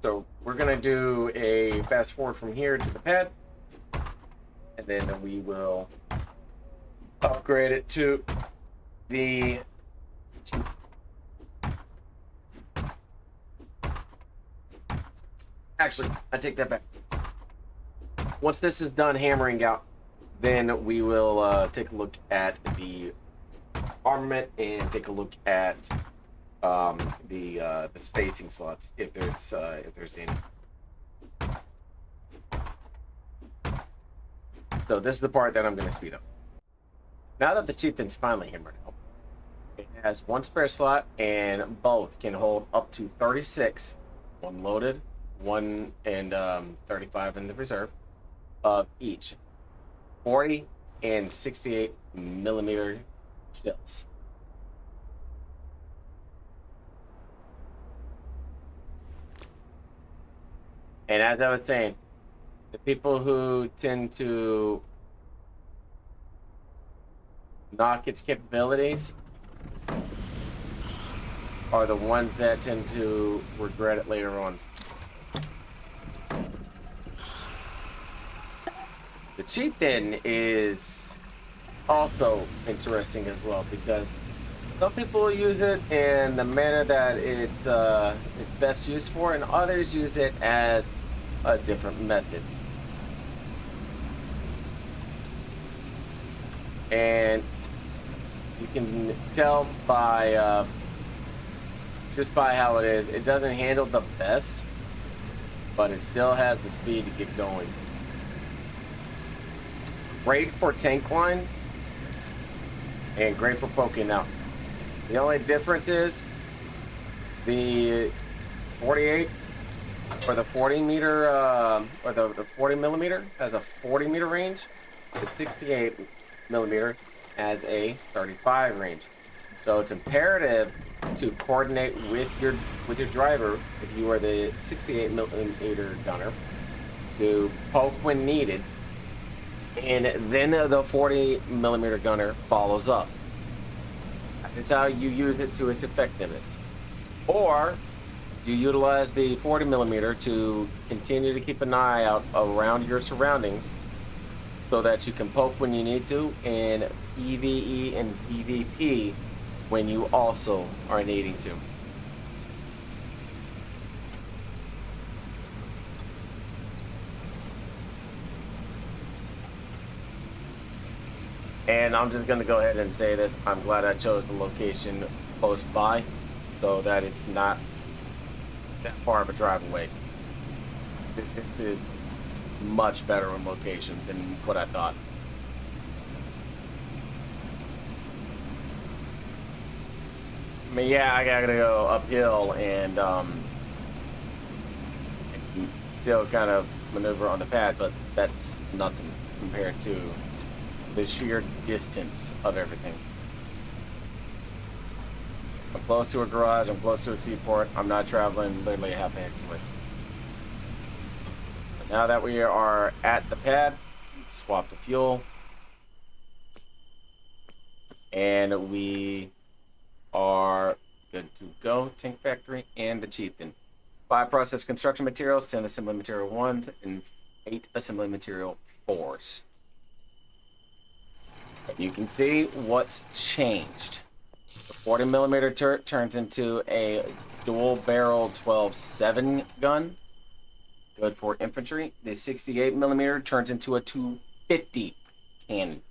So we're gonna do a fast forward from here to the pad, and then we will upgrade it to the Actually, I take that back. Once this is done hammering out, then we will take a look at the armament and take a look at the spacing slots if there's any. So this is the part that I'm going to speed up. Now that the Chieftain's finally hammered out, it has one spare slot, and both can hold up to 36, one loaded, one and 35 in the reserve of each 40 and 68mm shells. And as I was saying, the people who tend to knock its capabilities are the ones that tend to regret it later on. The Chieftan is also interesting as well, because some people use it in the manner that it's best used for, and others use it as a different method. And you can tell by just by how it is. It doesn't handle the best, but it still has the speed to get going. Great for tank lines and great for poking out. The only difference is the 48 or the 40 meter or the 40 millimeter has a 40 meter range. The 68 millimeter has a 35 range. So it's imperative to coordinate with your driver, if you are the 68 millimeter gunner, to poke when needed, and then the 40 millimeter gunner follows up. That's how you use it to its effectiveness. Or you utilize the 40 millimeter to continue to keep an eye out around your surroundings, so that you can poke when you need to, and PvE and PvP when you also are needing to. And I'm just going to go ahead and say this. I'm glad I chose the location close by, so that it's not that far of a drive away. This is much better in location than what I thought. I mean, yeah, I gotta go uphill and still kind of maneuver on the pad, but that's nothing compared to the sheer distance of everything. I'm close to a garage, I'm close to a seaport, I'm not traveling literally half a hex away. But now that we are at the pad, swap the fuel, and we are good to go. Tank factory and the Chieftan. 5 process construction materials, 10 assembly material 1s, and 8 assembly material 4s. And you can see what's changed. The 40 millimeter turret turns into a dual barrel 12-7 gun, good for infantry. The 68 millimeter turns into a 250 cannon.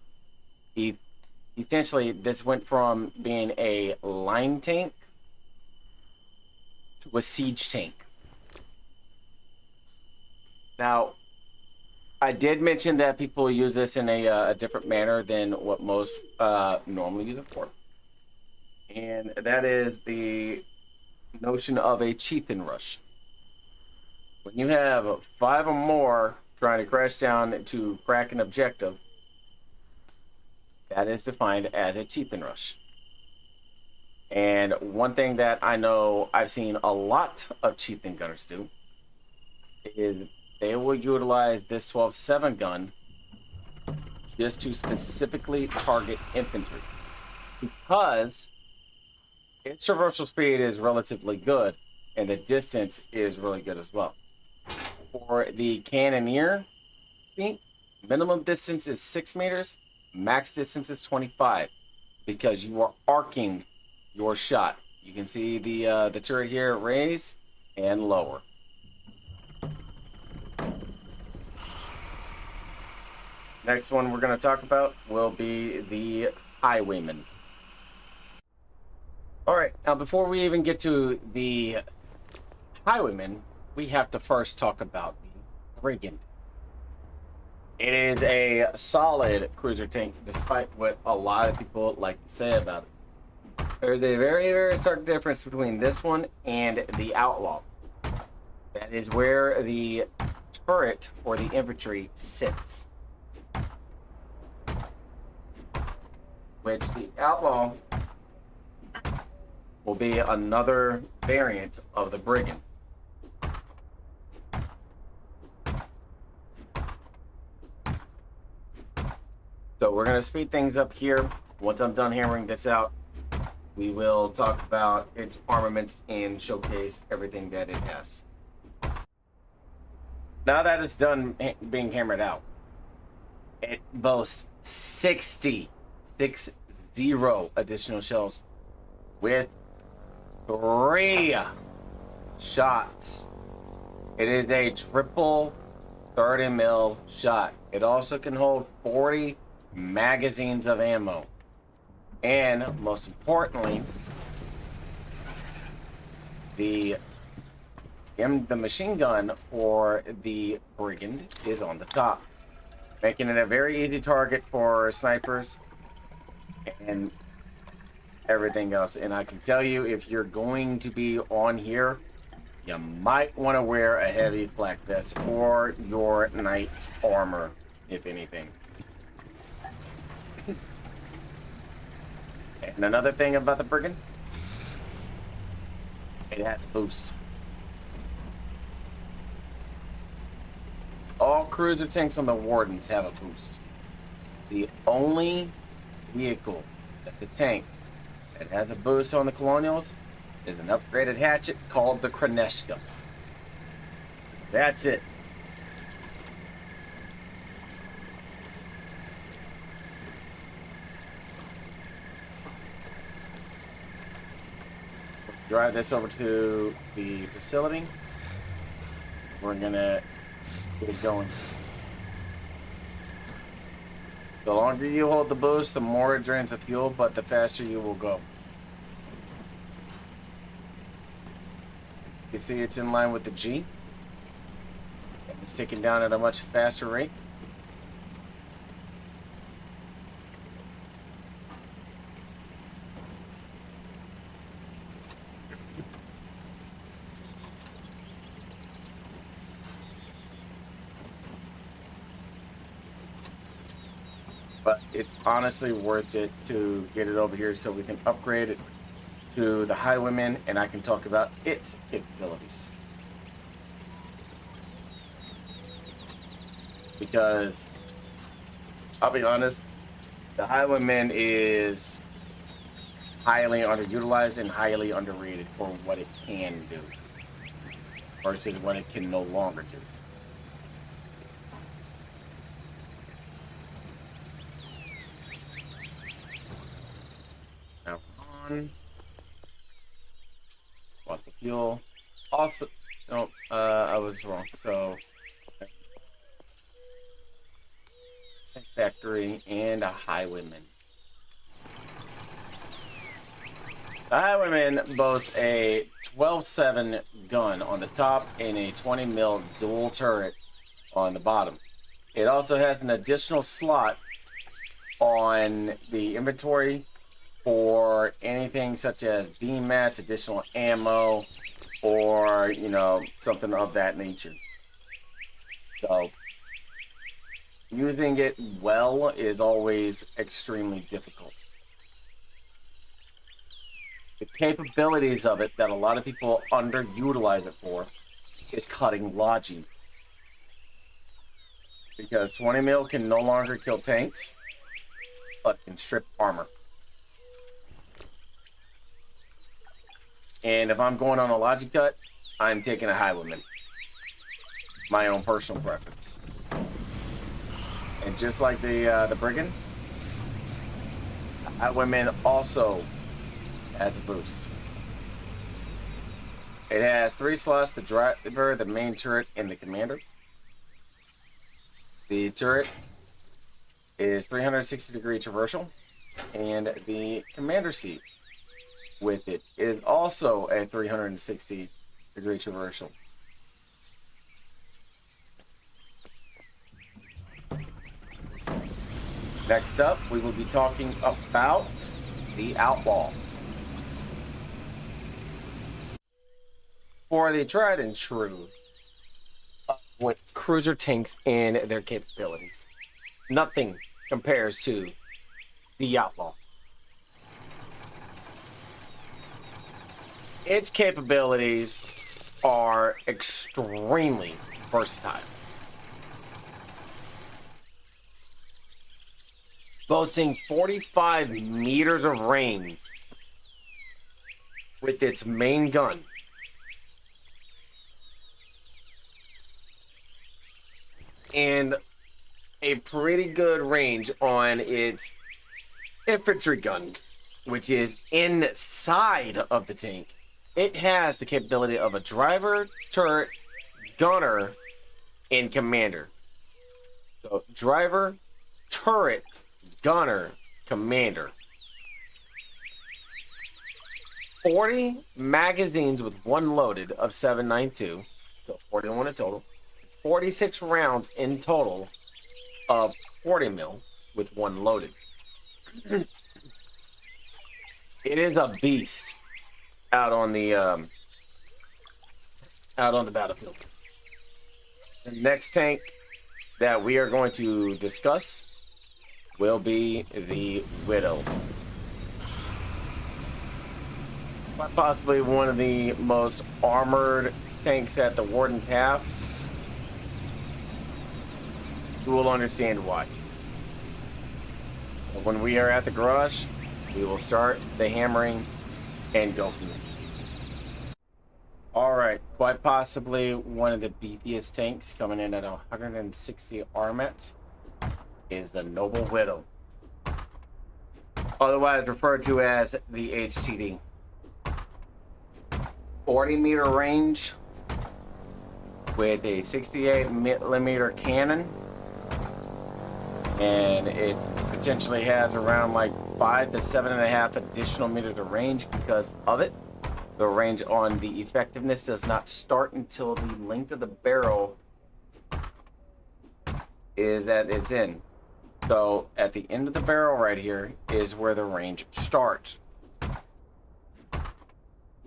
Essentially, this went from being a line tank to a siege tank. Now, I did mention that people use this in a different manner than what most normally use it for. And that is the notion of a Chieftan rush. When you have 5 or more trying to crash down to crack an objective, that is defined as a Chieftan rush. And one thing that I know I've seen a lot of Chieftan gunners do is they will utilize this 12-7 gun just to specifically target infantry, because its traversal speed is relatively good and the distance is really good as well. For the cannoneer, see, minimum distance is 6 meters, max distance is 25, because you are arcing your shot. You can see the turret here raise and lower. Next one we're going to talk about will be the Highwayman. All right, now before we even get to the Highwayman, we have to first talk about the Brigand. It is a solid cruiser tank, despite what a lot of people like to say about it. There's a very, very stark difference between this one and the Outlaw. That is where the turret for the infantry sits. Which the Outlaw will be another variant of the Brigand. So we're going to speed things up here. Once I'm done hammering this out, we will talk about its armaments and showcase everything that it has. Now that it's done being hammered out, it boasts 60 additional shells with 3 shots. It is a triple 30 mil shot. It also can hold 40 magazines of ammo. And most importantly, the machine gun for the Brigand is on the top, making it a very easy target for snipers and everything else. And I can tell you, if you're going to be on here, you might want to wear a heavy flak vest or your knight's armor, if anything. And another thing about the Brigand, it has a boost. All cruiser tanks on the Wardens have a boost. The only vehicle that the tank that has a boost on the Colonials is an upgraded hatchet called the Niska. That's it. Drive this over to the facility. We're gonna get it going. The longer you hold the boost, the more it drains the fuel, but the faster you will go. You see it's in line with the G. And it's ticking down at a much faster rate. But it's honestly worth it to get it over here so we can upgrade it to the Highwayman, and I can talk about its capabilities. Because, I'll be honest, the Highwayman is highly underutilized and highly underrated for what it can do versus what it can no longer do. Now on. Want the fuel. Also, no, I was wrong. So, factory and a Highwayman. The Highwayman boasts a 12-7 gun on the top and a 20 mil dual turret on the bottom. It also has an additional slot on the inventory for anything such as beam mats, additional ammo, or, you know, something of that nature. So, using it well is always extremely difficult. The capabilities of it that a lot of people underutilize it for is cutting lodging. Because 20 mil can no longer kill tanks, but can strip armor. And if I'm going on a logic cut, I'm taking a Highwayman. My own personal preference. And just like the Brigand, the Highwayman also has a boost. It has 3 slots: the driver, the main turret, and the commander. The turret is 360-degree traversal, and the commander seat with it is also a 360-degree traversal. Next up, we will be talking about the Outlaw. For the tried and true with cruiser tanks and their capabilities, nothing compares to the Outlaw. Its capabilities are extremely versatile. boasting 45 meters of range with its main gun. And a pretty good range on its infantry gun, which is inside of the tank. It has the capability of a driver, turret, gunner, and commander. So driver, turret, gunner, commander. 40 magazines with one loaded of 7.92, so 41 in total. 46 rounds in total of 40 mil with one loaded. It is a beast out on the battlefield. The next tank that we are going to discuss will be the Widow. Quite possibly one of the most armored tanks that the Wardens have. You will understand why. When we are at the garage, we will start the hammering and go from there. Alright, quite possibly one of the beefiest tanks coming in at 160 armet is the Noble Widow. Otherwise referred to as the HTD. 40 meter range with a 68 millimeter cannon. And it potentially has around like 5 to 7.5 additional meters of range because of it. The range on the effectiveness does not start until the length of the barrel is that it's in. So at the end of the barrel right here is where the range starts.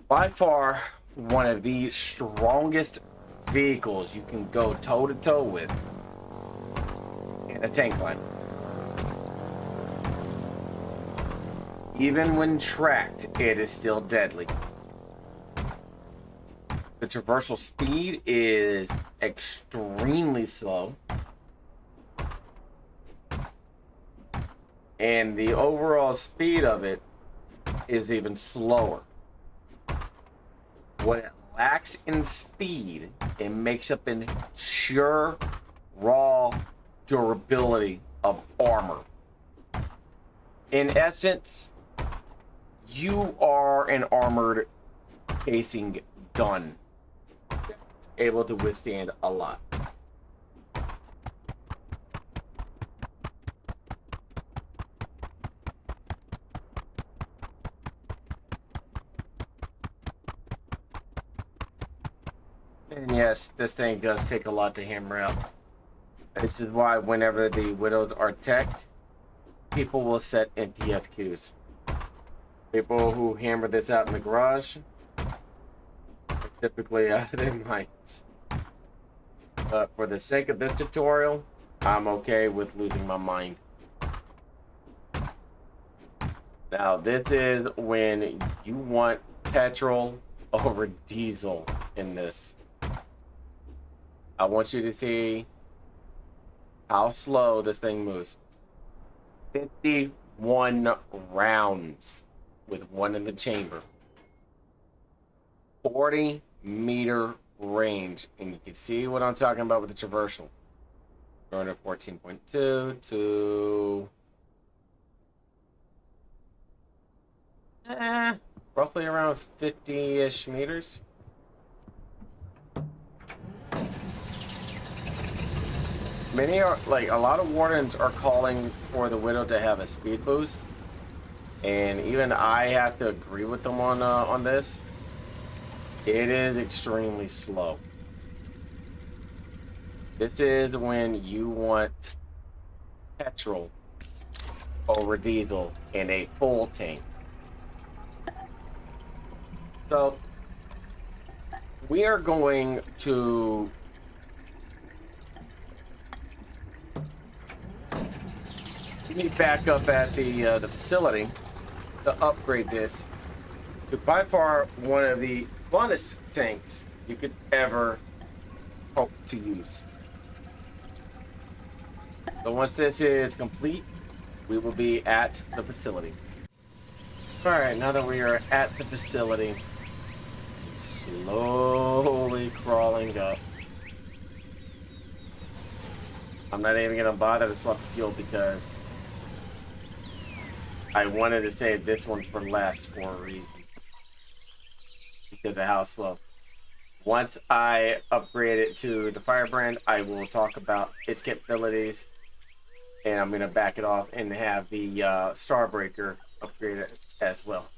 By far, one of the strongest vehicles you can go toe to toe with in a tank line. Even when tracked, it is still deadly. The traversal speed is extremely slow. And the overall speed of it is even slower. What it lacks in speed, it makes up in sheer, raw durability of armor. In essence, you are an armored casing gun that's able to withstand a lot. And yes, this thing does take a lot to hammer out. This is why whenever the Widows are teched, people will set NPFQs. People who hammer this out in the garage are typically out of their minds. But for the sake of this tutorial, I'm okay with losing my mind. Now, this is when you want petrol over diesel in this. I want you to see how slow this thing moves. 51 rounds with one in the chamber. 40 meter range. And you can see what I'm talking about with the traversal. Going to 14.2 to roughly around 50-ish meters. Many are, like, a lot of Wardens are calling for the Widow to have a speed boost. And even I have to agree with them on this. It is extremely slow. This is when you want petrol over diesel in a full tank. So, we are going to meet back up at the facility to upgrade this to by far one of the funnest tanks you could ever hope to use. So once this is complete, we will be at the facility. Alright, now that we are at the facility, slowly crawling up. I'm not even going to bother to swap the fuel because I wanted to save this one for last for a reason. Because of how slow. Once I upgrade it to the Firebrand, I will talk about its capabilities. And I'm going to back it off and have the Starbreaker upgraded as well.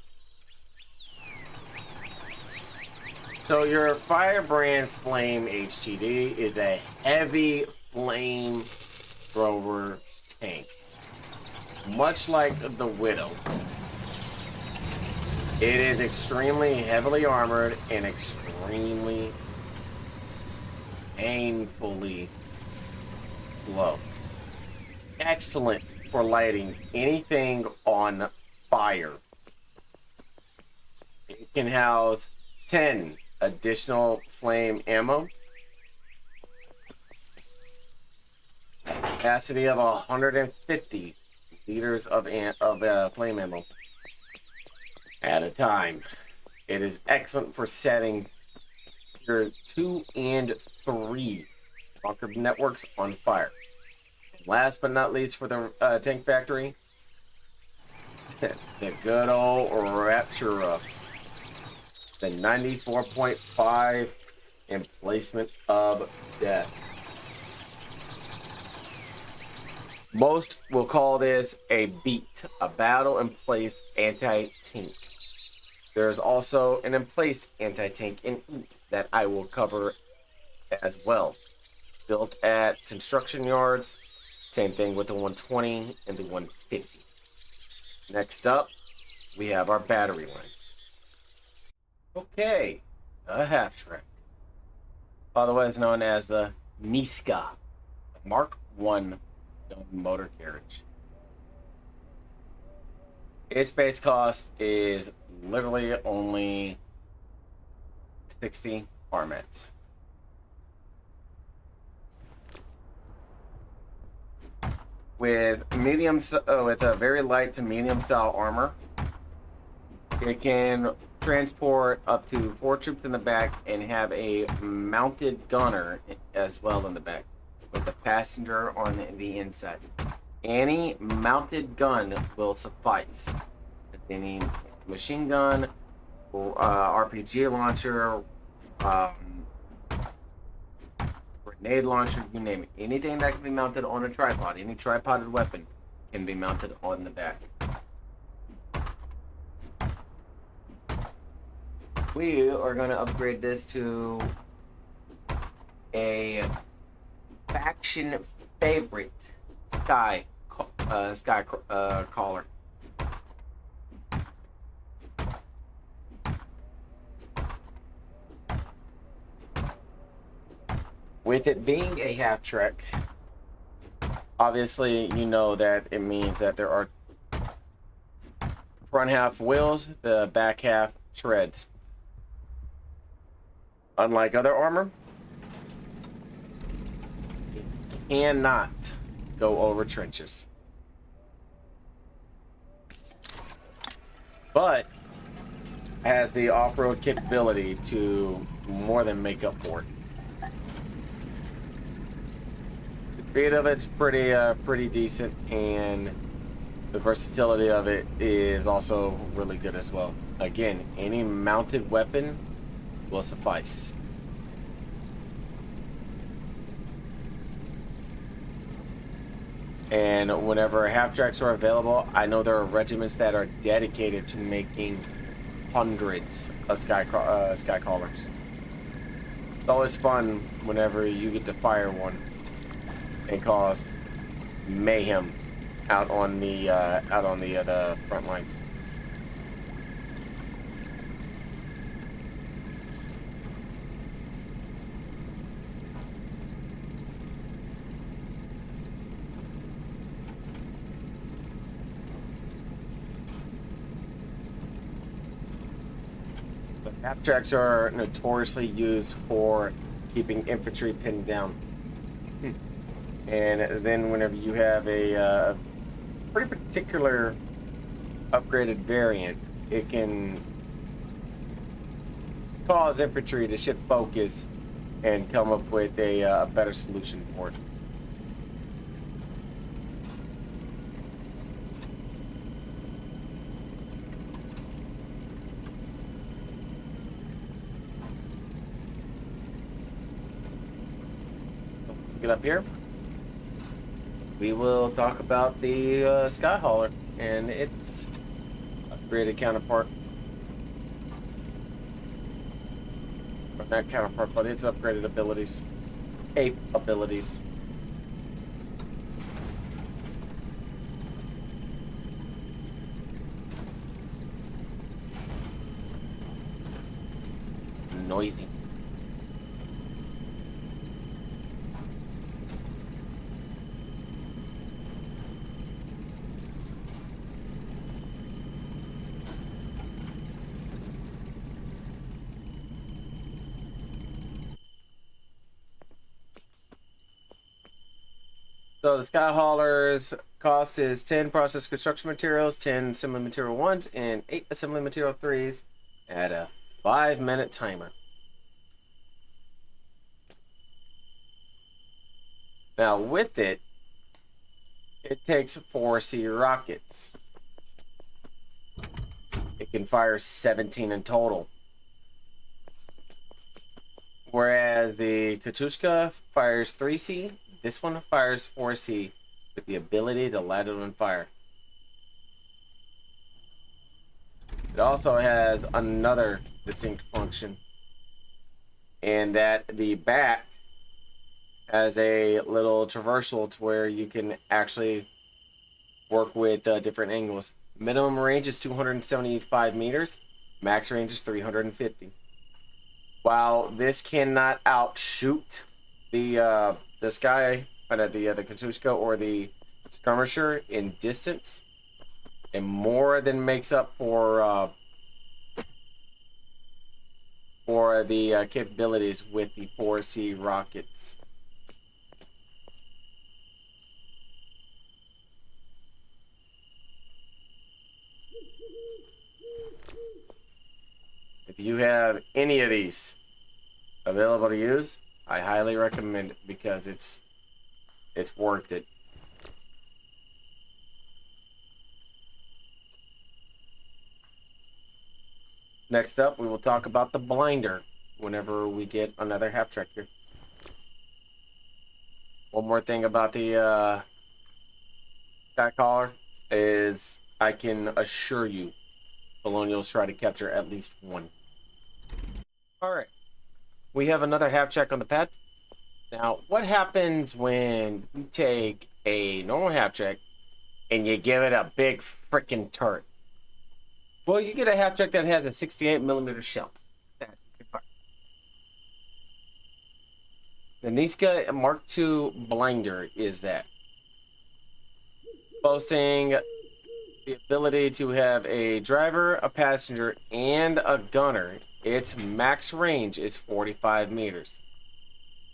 So your Firebrand Flame HTD is a heavy flame thrower tank. Much like the Widow. It is extremely heavily armored and extremely painfully slow. Excellent for lighting anything on fire. It can house 10 additional flame ammo. Capacity of 150 liters of flame ammo at a time. It is excellent for setting tier 2 and 3 bunker networks on fire. Last but not least for the tank factory, the good old Raptura. The 94.5 emplacement of death. Most will call this a beat, a battle emplaced anti-tank. There's also an emplaced anti-tank in EAT that I will cover as well. Built at construction yards, same thing with the 120 and the 150. Next up, we have our battery line. Okay, a half-track. Otherwise known as the Niska Mark I motor carriage. Its base cost is literally only 60 armets. With a very light to medium style armor, it can transport up to 4 troops in the back and have a mounted gunner as well in the back with a passenger on the inside. Any mounted gun will suffice. Any machine gun, RPG launcher, grenade launcher, you name it. Anything that can be mounted on a tripod, any tripoded weapon can be mounted on the back. We are going to upgrade this to a faction favorite Skycaller. With it being a half trek, obviously you know that it means that there are front half wheels, the back half treads. Unlike other armor, it cannot go over trenches. But has the off-road capability to more than make up for it. The speed of it's pretty decent, and the versatility of it is also really good as well. Again, any mounted weapon will suffice. And whenever half tracks are available, I know there are regiments that are dedicated to making hundreds of Skycallers. It's always fun whenever you get to fire one and cause mayhem out on the front line. Half tracks are notoriously used for keeping infantry pinned down. And then whenever you have a pretty particular upgraded variant. It can cause infantry to shift focus and come up with a better solution for it. Let's get up here. We will talk about the Skyhauler and its upgraded counterpart. Or not counterpart, but its upgraded abilities. Ape abilities. Noisy. So the Skyhauler's cost is 10 processed construction materials, 10 assembly material 1s, and 8 assembly material 3s at a 5-minute timer. Now with it, it takes 4C rockets. It can fire 17 in total. Whereas the Katushka fires 3C, this one fires 4C with the ability to light it on fire. It also has another distinct function, and that the back has a little traversal to where you can actually work with different angles. Minimum range is 275 meters, max range is 350. While this cannot outshoot the Katushka or the Skirmisher in distance, it more than makes up for the capabilities with the 4C rockets. If you have any of these available to use, I highly recommend it because it's worth it. Next up, we will talk about the blinder whenever we get another half-track here. One more thing about the Skycaller is I can assure you Colonials try to capture at least one. Alright, we have another half-track on the pad. Now, what happens when you take a normal half-track and you give it a big freaking turret? Well, you get a half-track that has a 68mm shell. The Niska Mark II Blinder is that. Boasting the ability to have a driver, a passenger, and a gunner. Its max range is 45 meters.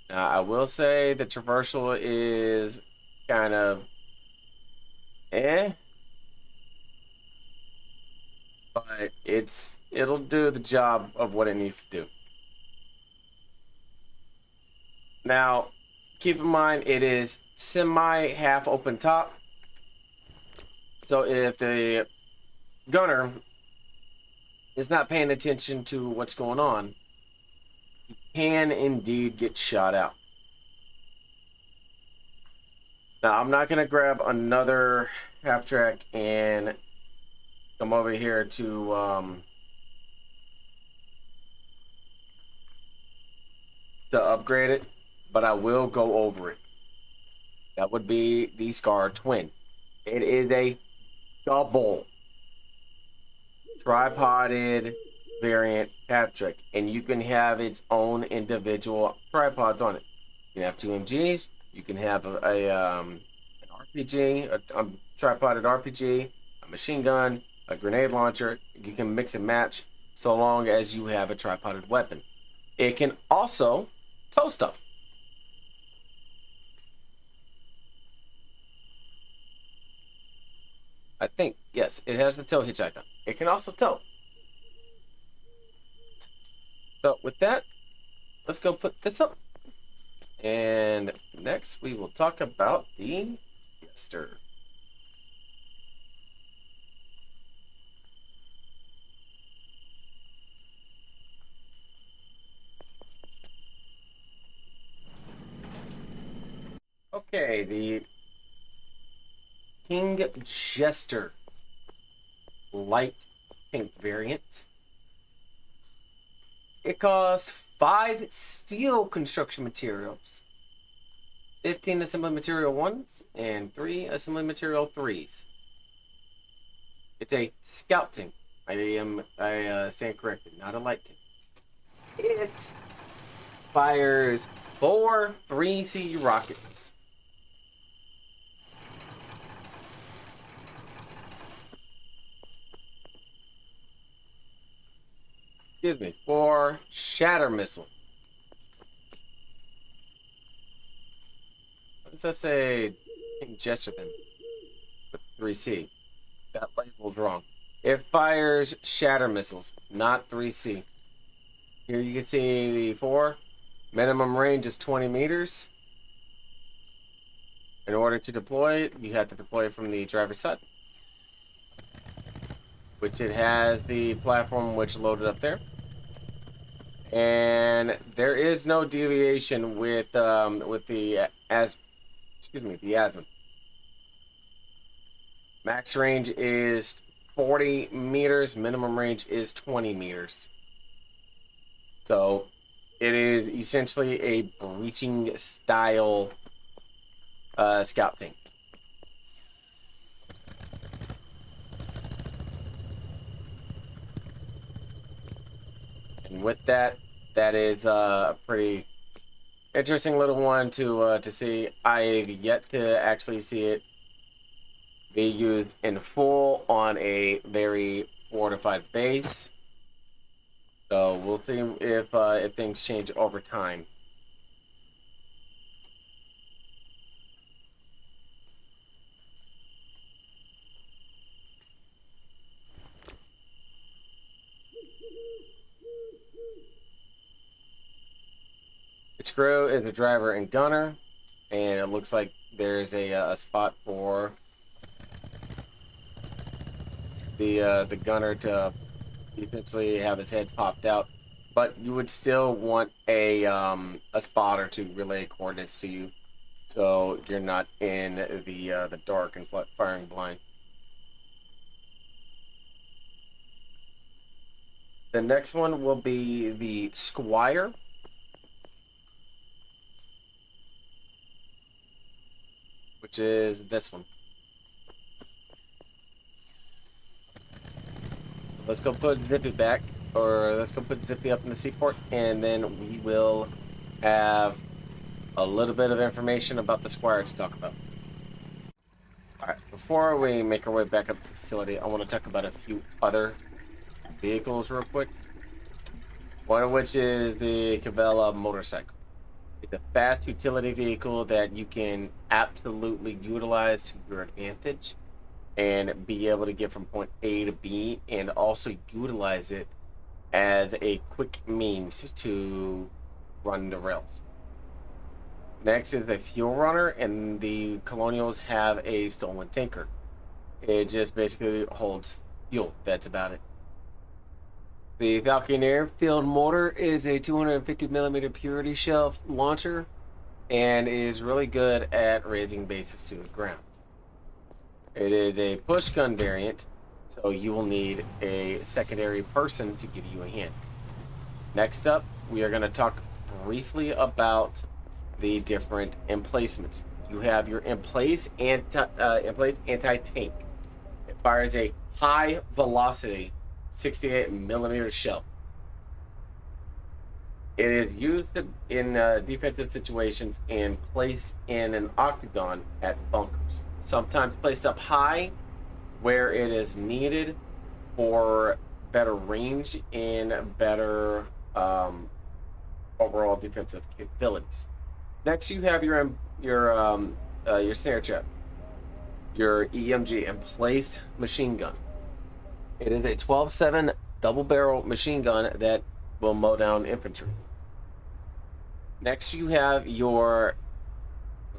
Now, I will say the traversal is kind of but it'll do the job of what it needs to do. Now, keep in mind it is semi half open top. So if the gunner is not paying attention to what's going on, he can indeed get shot out. Now, I'm not going to grab another half-track and come over here to upgrade it, but I will go over it. That would be the Scartwin. It is a double tripoded variant half-track, and you can have its own individual tripods on it. You can have two MGs, you can have an RPG, a tripoded RPG, a machine gun, a grenade launcher. You can mix and match so long as you have a tripoded weapon. It can also tow stuff. I think, yes, it has the tow hitch icon. It can also tow. So with that, let's go put this up. And next we will talk about the Jester. Okay, the King Jester light tank variant. It costs 5 steel construction materials, 15 assembly material 1s, and 3 assembly material 3s. It's a scout tank. I stand corrected, not a light tank. It fires 4 3C rockets. Excuse me, 4 shatter missile. What does that say? King Jester then with 3C. That label's wrong. It fires shatter missiles, not 3C. Here you can see the 4. Minimum range is 20 meters. In order to deploy it, you have to deploy it from the driver's side, which it has the platform which loaded up there. And there is no deviation with the Asman. Max range is 40 meters. Minimum range is 20 meters. So it is essentially a breaching style scout tank. And with that, that is a pretty interesting little one to see. I've yet to actually see it be used in full on a very fortified base. So we'll see if things change over time. Its crew is a driver and gunner, and it looks like there's a spot for the gunner to essentially have his head popped out, but you would still want a spotter to relay coordinates to you, so you're not in the dark and firing blind. The next one will be the Squire. Which is this one. Let's go put Zippy back, or let's go put Zippy up in the seaport, and then we will have a little bit of information about the Squire to talk about. Alright, before we make our way back up to the facility, I want to talk about a few other vehicles real quick. One of which is the Cavella motorcycle. It's a fast utility vehicle that you can absolutely utilize to your advantage and be able to get from point A to B, and also utilize it as a quick means to run the rails. Next is the Fuel Runner, and the Colonials have a stolen tanker. It just basically holds fuel. That's about it. The Falcon Airfield Mortar is a 250mm purity shell launcher and is really good at razing bases to the ground. It is a push gun variant, so you will need a secondary person to give you a hand. Next up, we are going to talk briefly about the different emplacements. You have your emplaced anti-tank. It fires a high velocity 68mm shell. It is used in defensive situations and placed in an octagon at bunkers. Sometimes placed up high where it is needed for better range and better overall defensive capabilities. Next, you have your snare trap. your EMG emplaced machine gun. It is a 12-7 double barrel machine gun that will mow down infantry. Next, you have your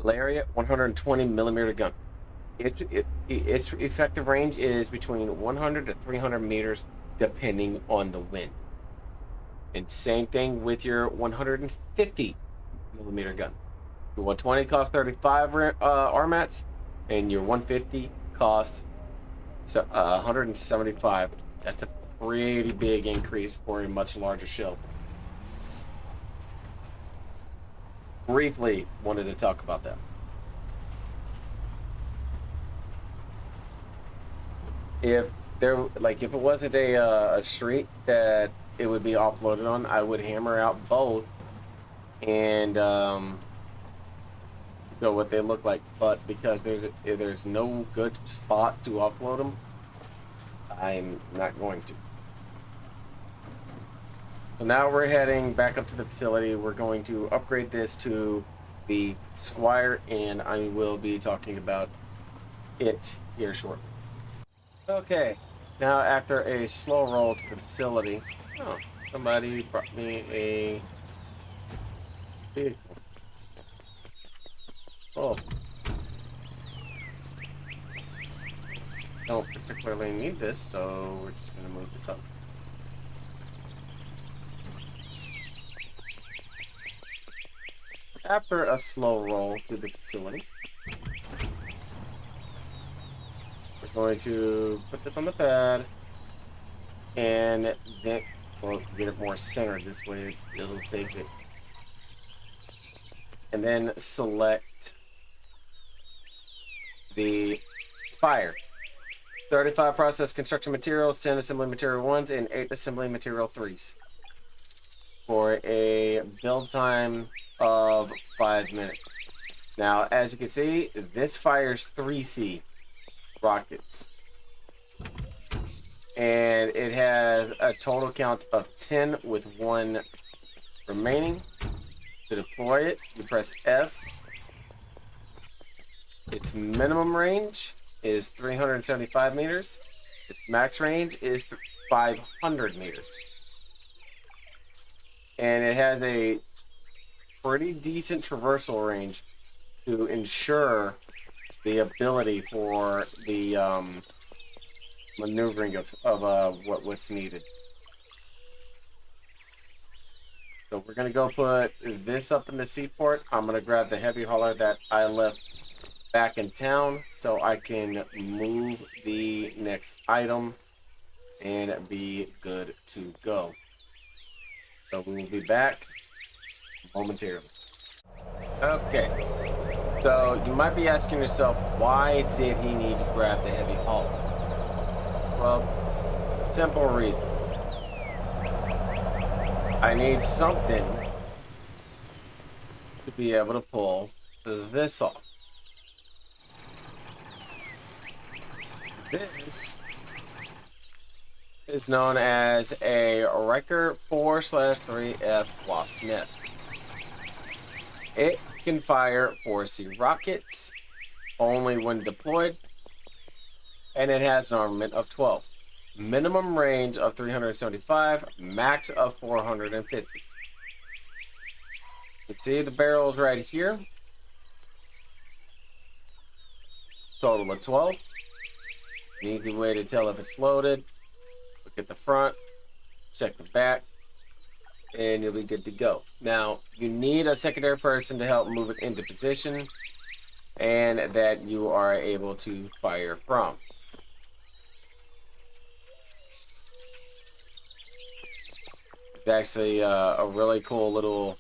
Lariat 120 millimeter gun. Its effective range is between 100 to 300 meters, depending on the wind. And same thing with your 150 millimeter gun. Your 120 costs 35 RMATs, and your 150 costs 175. That's a pretty big increase for a much larger shell. Briefly wanted to talk about that. If it wasn't a street that it would be offloaded on, I would hammer out both and show what they look like. But because there's no good spot to offload them, I'm not going to. So now we're heading back up to the facility. We're going to upgrade this to the Squire, and I will be talking about it here shortly. Okay, now after a slow roll to the facility, somebody brought me a vehicle. Oh. Don't particularly need this, so we're just going to move this up. After a slow roll through the facility, we're going to put this on the pad, and then we'll get it more centered. This way it'll take it. And then select the Spire. 35 process construction materials, 10 assembly material 1s, and 8 assembly material 3s. For a build time of 5 minutes. Now, as you can see, this fires 3C rockets. And it has a total count of 10 with 1 remaining. To deploy it, you press F. Its minimum range is 375 meters. Its max range is 500 meters. And it has a pretty decent traversal range to ensure the ability for the maneuvering of what was needed. So we're going to go put this up in the seaport. I'm going to grab the heavy hauler that I left back in town so I can move the next item and be good to go. So we will be back momentarily. Okay, so you might be asking yourself, why did he need to grab the heavy hauler? Well, simple reason. I need something to be able to pull this off. This is known as a Rycker 4/3F Wasp Nest. It can fire 4C rockets only when deployed, and it has an armament of 12. Minimum range of 375, max of 450. You can see the barrels right here. Total of 12. An easy way to tell if it's loaded. Look at the front, check the back, and you'll be good to go. Now, you need a secondary person to help move it into position, and that you are able to fire from. It's actually a really cool little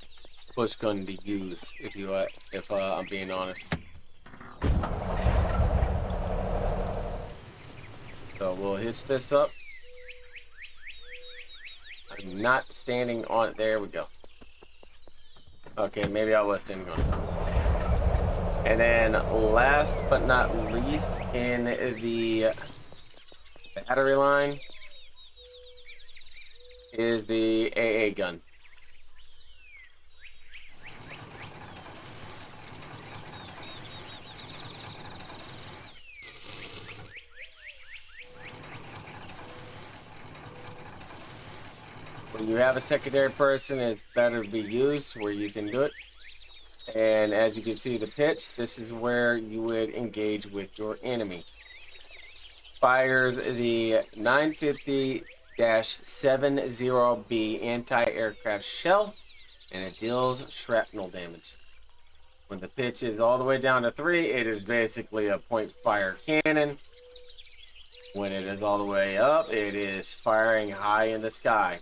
push gun to use, if I'm being honest. So we'll hitch this up. I'm not standing on it. There we go. Okay, maybe I was standing on it. And then last but not least in the battery line is the AA gun. you have a secondary person, it's better to be used where you can do it. And as you can see the pitch, this is where you would engage with your enemy. Fire the 950-70B anti-aircraft shell, and it deals shrapnel damage. When the pitch is all the way down to 3, it is basically a point fire cannon. When it is all the way up, it is firing high in the sky.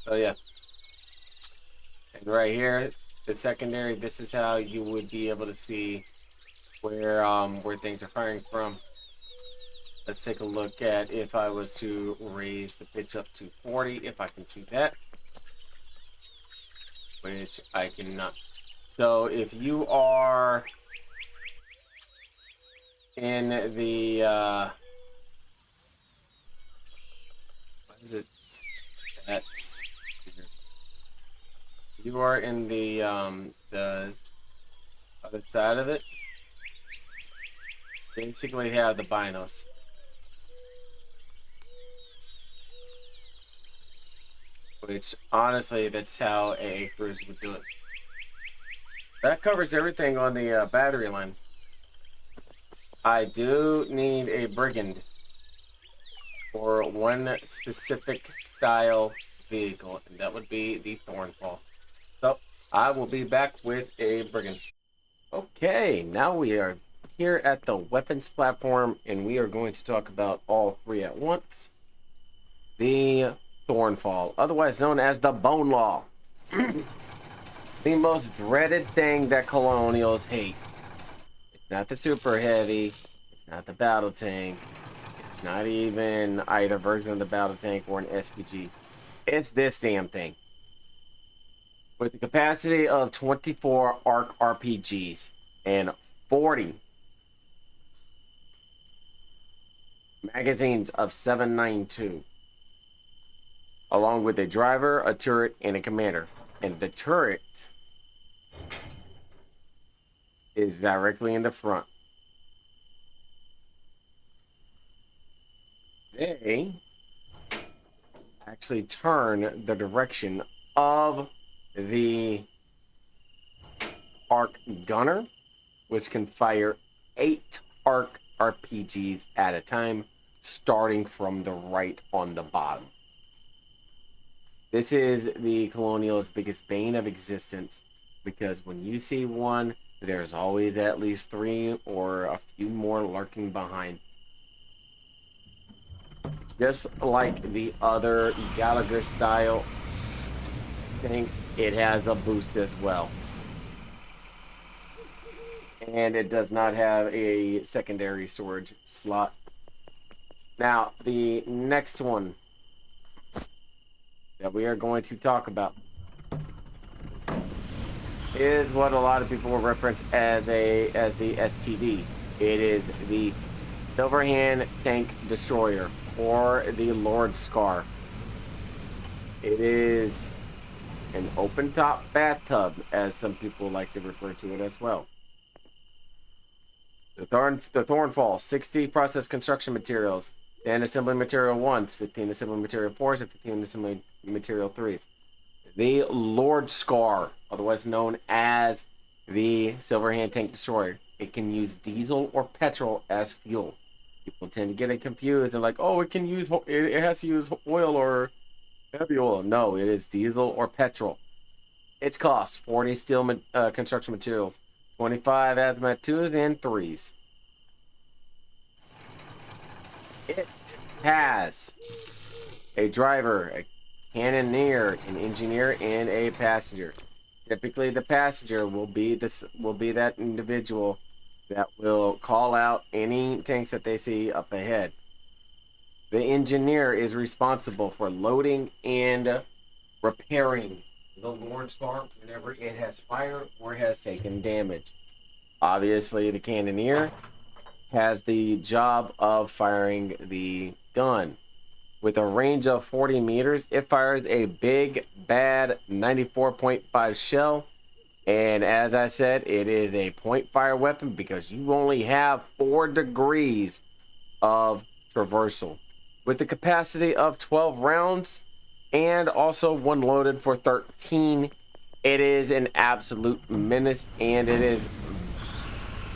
So yeah. And right here, the secondary, this is how you would be able to see where things are firing from. Let's take a look at if I was to raise the pitch up to 40, if I can see that. Which I cannot. So if you are in the what is it? That's you are in the other side of it. Basically have the binos. Which, honestly, that's how AA crews would do it. That covers everything on the battery line. I do need a Brigand for one specific style vehicle, and that would be the Thornfall. So, I will be back with a Brigand. Okay, now we are here at the weapons platform, and we are going to talk about all three at once. The Thornfall, otherwise known as the Bone Law. The most dreaded thing that colonials hate. It's not the super heavy, it's not the battle tank, it's not even either version of the battle tank or an SPG. It's this damn thing. With the capacity of 24 ARC RPGs and 40 magazines of 7.92. Along with a driver, a turret, and a commander. And the turret is directly in the front. They actually turn the direction of the arc gunner, which can fire 8 arc RPGs at a time, starting from the right on the bottom. This is the Colonial's biggest bane of existence, because when you see one, there's always at least 3 or a few more lurking behind. Just like the other Gallagher style tanks, it has a boost as well. And it does not have a secondary storage slot. Now, the next one that we are going to talk about is what a lot of people will reference as the STD. It is the Silverhand Tank Destroyer, or the Lordscar. It is an open top bathtub, as some people like to refer to it as well. The Thornfall, 60 process construction materials, 10 assembly material 1s, 15 assembly material 4s, and 15 assembly material 3s. The Lordscar, otherwise known as the Silverhand Tank Destroyer. It can use diesel or petrol as fuel. People tend to get it confused and like, oh, it has to use oil or heavy oil. No, it is diesel or petrol. Its cost, 40 steel construction materials, 25 hazmat 2s and 3s. It has a driver, a cannoneer, an engineer, and a passenger. Typically, the passenger will be that individual that will call out any tanks that they see up ahead. The engineer is responsible for loading and repairing the Lordscar whenever it has fired or has taken damage. Obviously, the cannoneer has the job of firing the gun. With a range of 40 meters, it fires a big, bad 94.5 shell And as I said, it is a point fire weapon because you only have 4 degrees of traversal. With the capacity of 12 rounds and also one loaded for 13, it is an absolute menace, and it is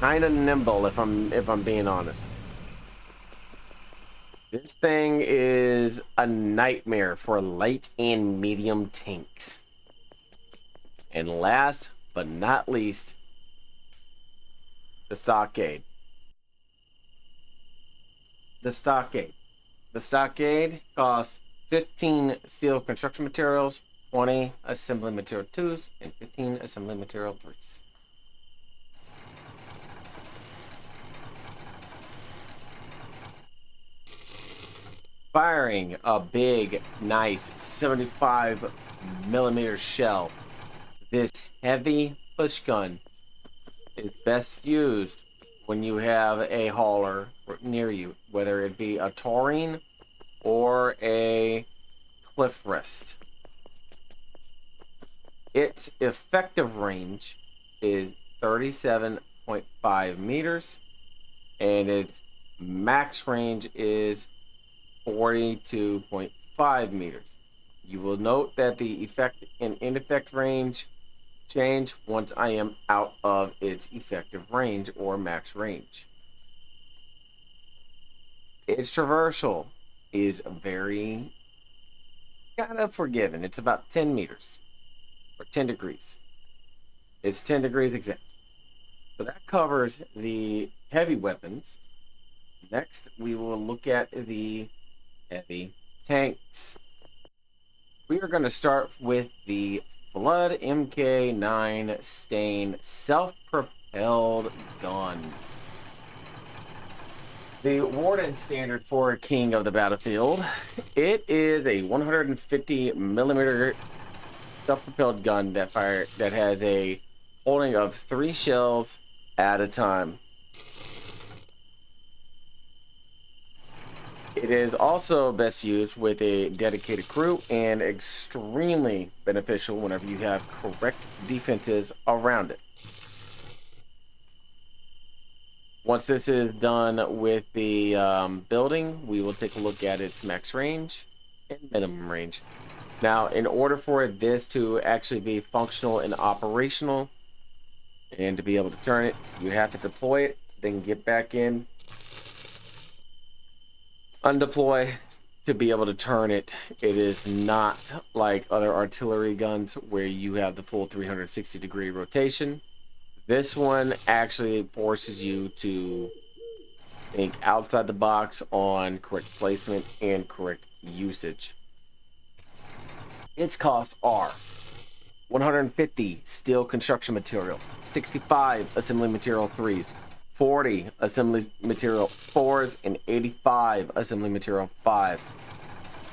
kind of nimble if I'm being honest. This thing is a nightmare for light and medium tanks. And last but not least, the Stockade. The Stockade costs 15 steel construction materials, 20 assembly material 2s, and 15 assembly material 3s. Firing a big, nice 75mm shell, this heavy push gun is best used when you have a hauler near you, whether it be a taurine or a Clifwrest. Its effective range is 37.5 meters, and its max range is 42.5 meters. You will note that the effect and ineffect range change once I am out of its effective range or max range. Its traversal is very kind of forgiving. It's about 10 meters or 10 degrees. It's 10 degrees exact. So that covers the heavy weapons. Next, we will look at the heavy tanks. We are going to start with the Flood MK9 Stain self-propelled gun. The Warden standard for a king of the battlefield. It is a 150mm self-propelled gun that has a holding of 3 shells at a time. It is also best used with a dedicated crew and extremely beneficial whenever you have correct defenses around it. Once this is done with the building, we will take a look at its max range and minimum range. Now, in order for this to actually be functional and operational and to be able to turn it, you have to deploy it, then get back in, undeploy to be able to turn it. It is not like other artillery guns where you have the full 360-degree rotation. This one actually forces you to think outside the box on correct placement and correct usage. Its costs are 150 steel construction materials, 65 assembly material 3s, 40 assembly material 4s, and 85 assembly material 5s.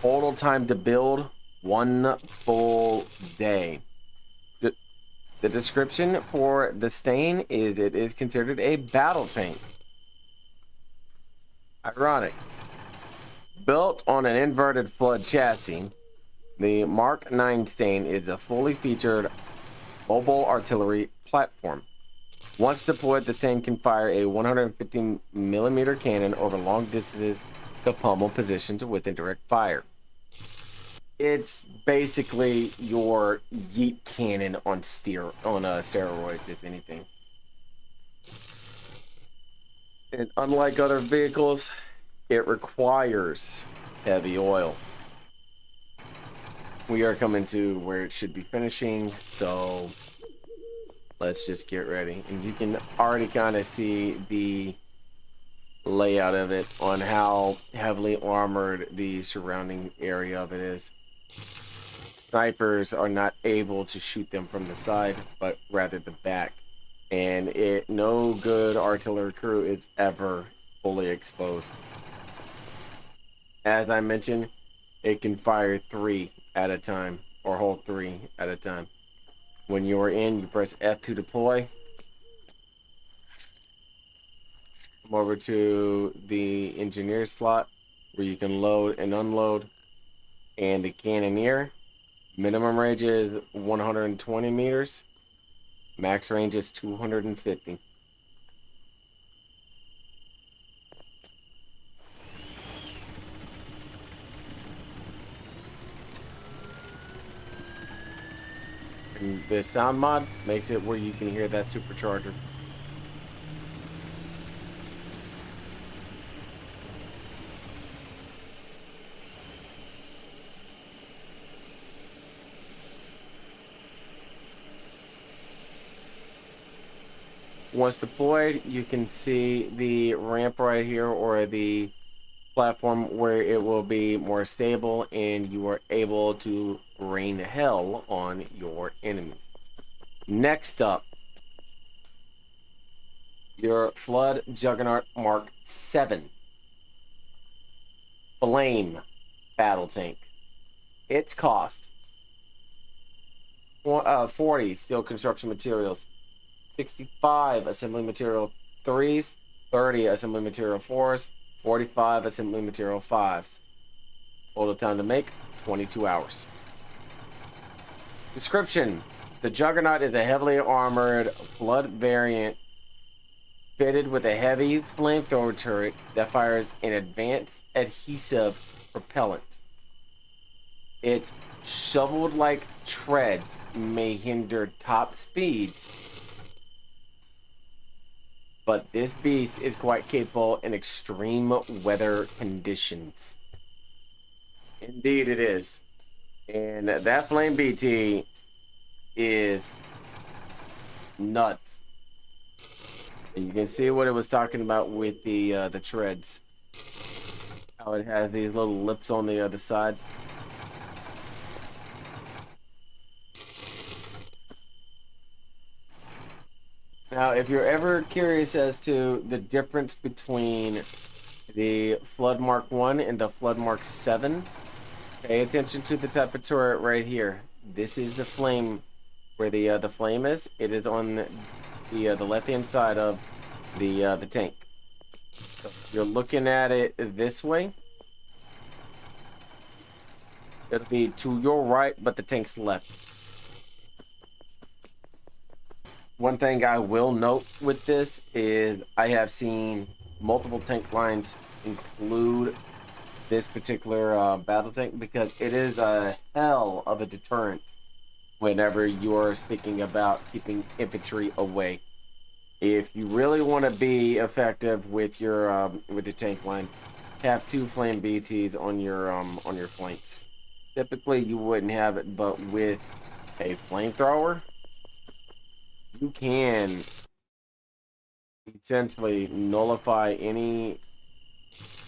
Total time to build, 1 full day. The description for the Stain is it is considered a battle tank. Ironic. Built on an inverted flood chassis, the Mark 9 Stain is a fully featured mobile artillery platform. Once deployed, the Stain can fire a 150mm cannon over long distances to pummel positions with indirect fire. It's basically your yeet cannon on steroids, if anything. And unlike other vehicles, it requires heavy oil. We are coming to where it should be finishing, so let's just get ready. And you can already kind of see the layout of it on how heavily armored the surrounding area of it is. Snipers are not able to shoot them from the side, but rather the back. And no good artillery crew is ever fully exposed. As I mentioned, it can fire 3 at a time, or hold 3 at a time. When you are in, you press F to deploy. Come over to the engineer slot where you can load and unload. And the cannoneer, minimum range is 120 meters. Max range is 250. And the sound mod makes it where you can hear that supercharger. Once deployed, you can see the ramp right here, or the platform where it will be more stable and you are able to rain hell on your enemies. Next up, your Flood Juggernaut Mark 7 Flame Battle Tank. Its cost 40 steel construction materials, 65 assembly material 3s, 30 assembly material 4s, 45 assembly material 5s. Total time to make 22 hours. Description: the Juggernaut is a heavily armored Flood variant fitted with a heavy flamethrower turret that fires an advanced adhesive propellant. Its shoveled-like treads may hinder top speeds, but this beast is quite capable in extreme weather conditions. Indeed it is. And that Flame BT is nuts. And you can see what it was talking about with the treads. How it has these little lips on the other side. Now, if you're ever curious as to the difference between the Flood Mark 1 and the Flood Mark 7, pay attention to the type of turret right here. This is the flame, where the flame is. It is on the left-hand side of the tank. So if you're looking at it this way, it'll be to your right, but the tank's left. One thing I will note with this is I have seen multiple tank lines include this particular battle tank, because it is a hell of a deterrent whenever you're speaking about keeping infantry away. If you really want to be effective with your tank line, have 2 flame BTs on your flanks. Typically you wouldn't have it, but with a flamethrower, you can essentially nullify any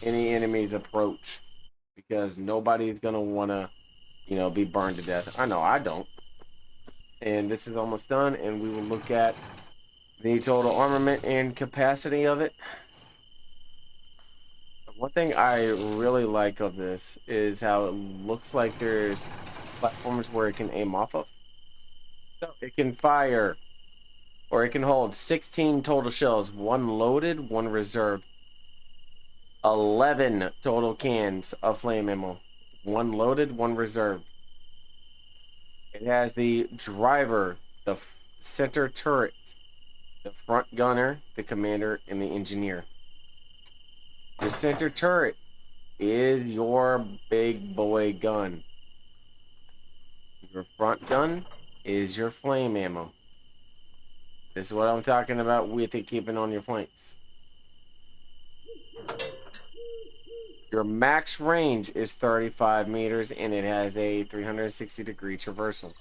enemy's approach, because nobody's gonna want to, you know, be burned to death. I know I don't. And this is almost done, and we will look at the total armament and capacity of it. One thing I really like of this is how it looks like there's platforms where it can aim off of. So it can fire, or it can hold 16 total shells, 1 loaded, 1 reserved. 11 total cans of flame ammo, 1 loaded, 1 reserved. It has the driver, the center turret, the front gunner, the commander, and the engineer. The center turret is your big boy gun. Your front gun is your flame ammo. This is what I'm talking about with it keeping on your flanks. Your max range is 35 meters, and it has a 360-degree traversal.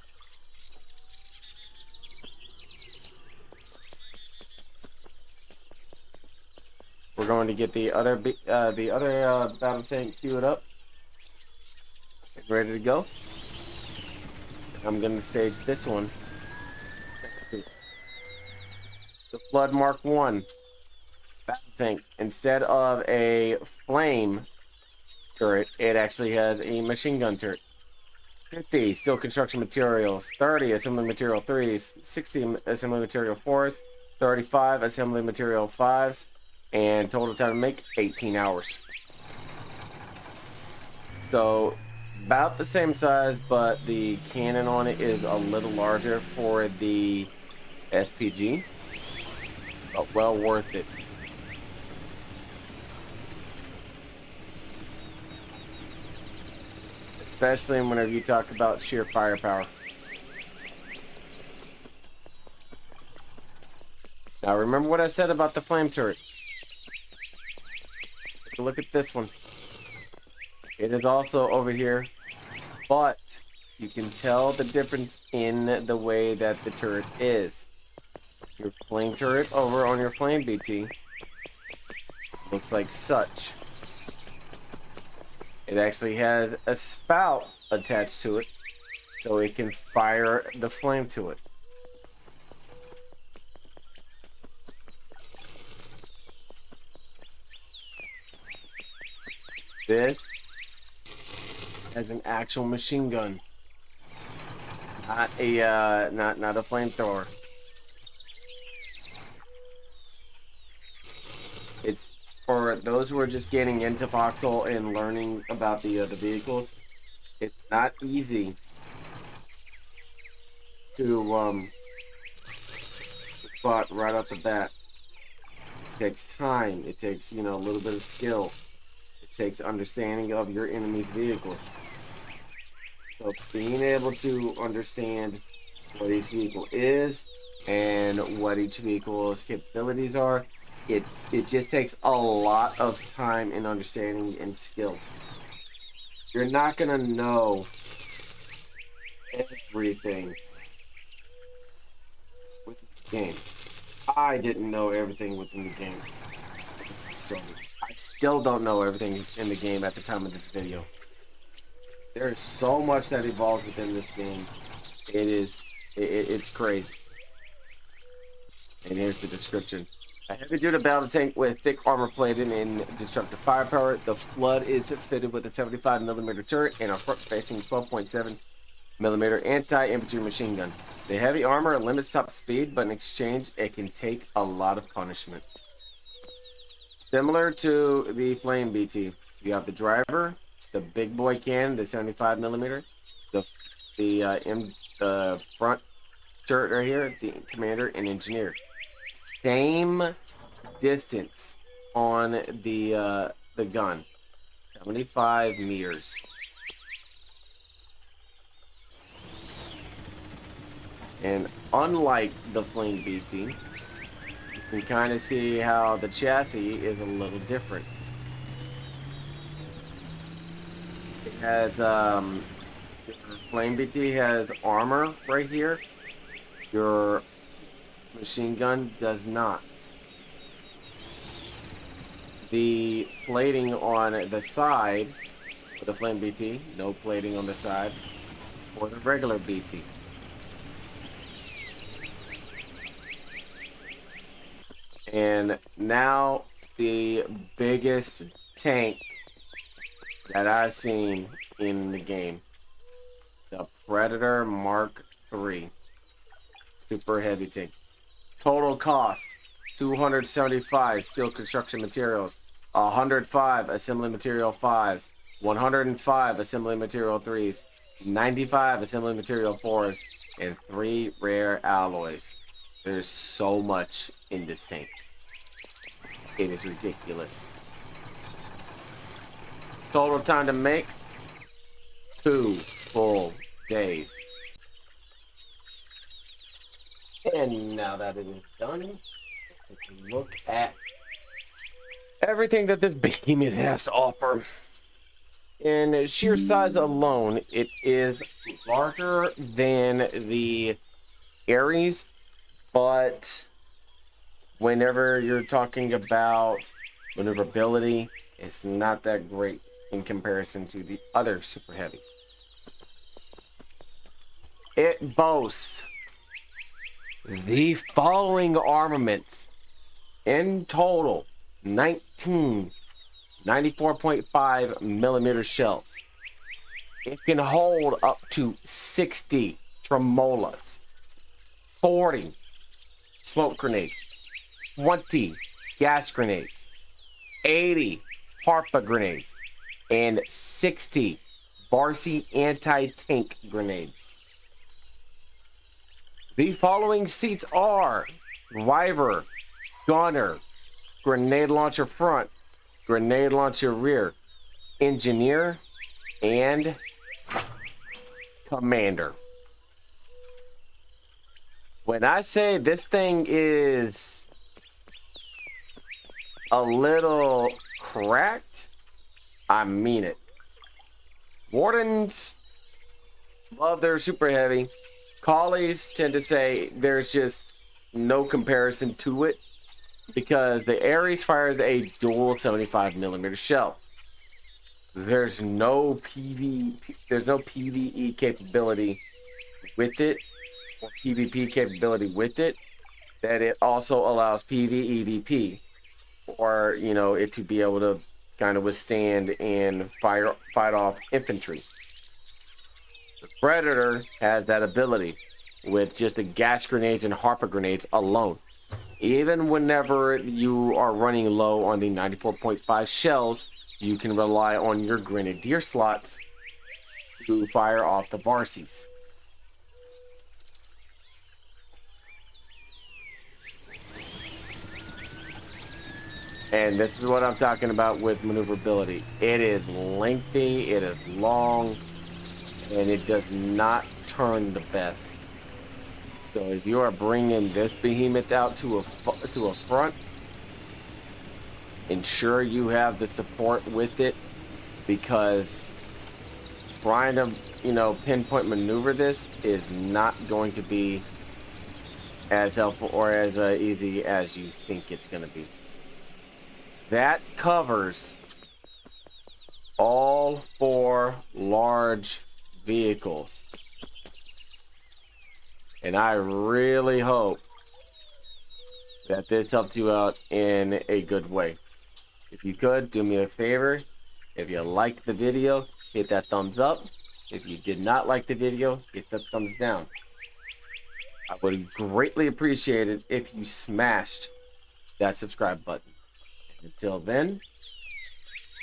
We're going to get the other battle tank queued up and ready to go. I'm going to stage this one next to the Flood Mark 1 battle tank. Instead of a flame turret, it actually has a machine gun turret. 50 steel construction materials, 30 assembly material 3s, 60 assembly material 4s, 35 assembly material 5s, and total time to make 18 hours. So about the same size, but the cannon on it is a little larger for the SPG, but well worth it. Especially whenever you talk about sheer firepower. Now remember what I said about the flame turret. Take a look at this one. It is also over here, but you can tell the difference in the way that the turret is. Your flame turret over on your flame BT looks like such. It actually has a spout attached to it, so it can fire the flame to it. This has an actual machine gun, not a not a flamethrower. It's for those who are just getting into voxel and learning about the vehicles. It's not easy to spot right off the bat. It takes time. It takes, you know, a little bit of skill. It takes understanding of your enemy's vehicles. So being able to understand what each vehicle is and what each vehicle's capabilities are, it just takes a lot of time and understanding and skill. You're not gonna know everything within the game. I didn't know everything within the game. So I still don't know everything in the game at the time of this video. There is so much that evolves within this game. It's crazy. And here's the description. A heavy-duty battle tank with thick armor plated and destructive firepower. The Flood is fitted with a 75mm turret and a front-facing 12.7mm anti-infantry machine gun. The heavy armor limits top speed, but in exchange, it can take a lot of punishment. Similar to the Flame BT, you have the driver, the big boy cannon, the 75mm, the front turret right here, the commander and engineer. Same distance on the gun, 75 meters. And unlike the Flame BT, you can kind of see how the chassis is a little different. It has your Flame BT has armor right here. Your machine gun does not. The plating on the side for the Flame BT, no plating on the side for the regular BT. And now the biggest tank that I've seen in the game, the Predator Mark III super heavy tank. Total cost 275 steel construction materials, 105 assembly material 5s, 105 assembly material 3s, 95 assembly material 4s, and 3 rare alloys. There's so much in this tank. It is ridiculous. Total time to make 2 full days. And now that it is done, we can look at everything that this behemoth has to offer. In sheer size alone, it is larger than the Ares, but whenever you're talking about maneuverability, it's not that great in comparison to the other super heavy. It boasts the following armaments in total: 19 94.5mm shells. It can hold up to 60 tremolas, 40 smoke grenades, 20 gas grenades, 80 harpa grenades, and 60 Barcy anti-tank grenades. The following seats are Driver, Gunner, Grenade Launcher Front, Grenade Launcher Rear, Engineer, and Commander. When I say this thing is a little cracked, I mean it. Wardens love their super heavy. Collies tend to say there's just no comparison to it because the Ares fires a dual 75mm shell. There's no PvE capability with it, or PvP capability with it, that it also allows PvEVP, or you know, it to be able to kind of withstand and fight off infantry. The Predator has that ability with just the gas grenades and Harper grenades alone. Even whenever you are running low on the 94.5 shells, you can rely on your Grenadier slots to fire off the Varsies. And this is what I'm talking about with maneuverability. It is lengthy, it is long, and it does not turn the best. So if you are bringing this behemoth out to a front, ensure you have the support with it, because trying to, you know, pinpoint maneuver this is not going to be as helpful or as easy as you think it's going to be. That covers all 4 large vehicles. And I really hope that this helped you out in a good way. If you could, do me a favor. If you liked the video, hit that thumbs up. If you did not like the video, hit the thumbs down. I would greatly appreciate it if you smashed that subscribe button. Until then,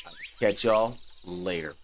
I'll catch y'all later.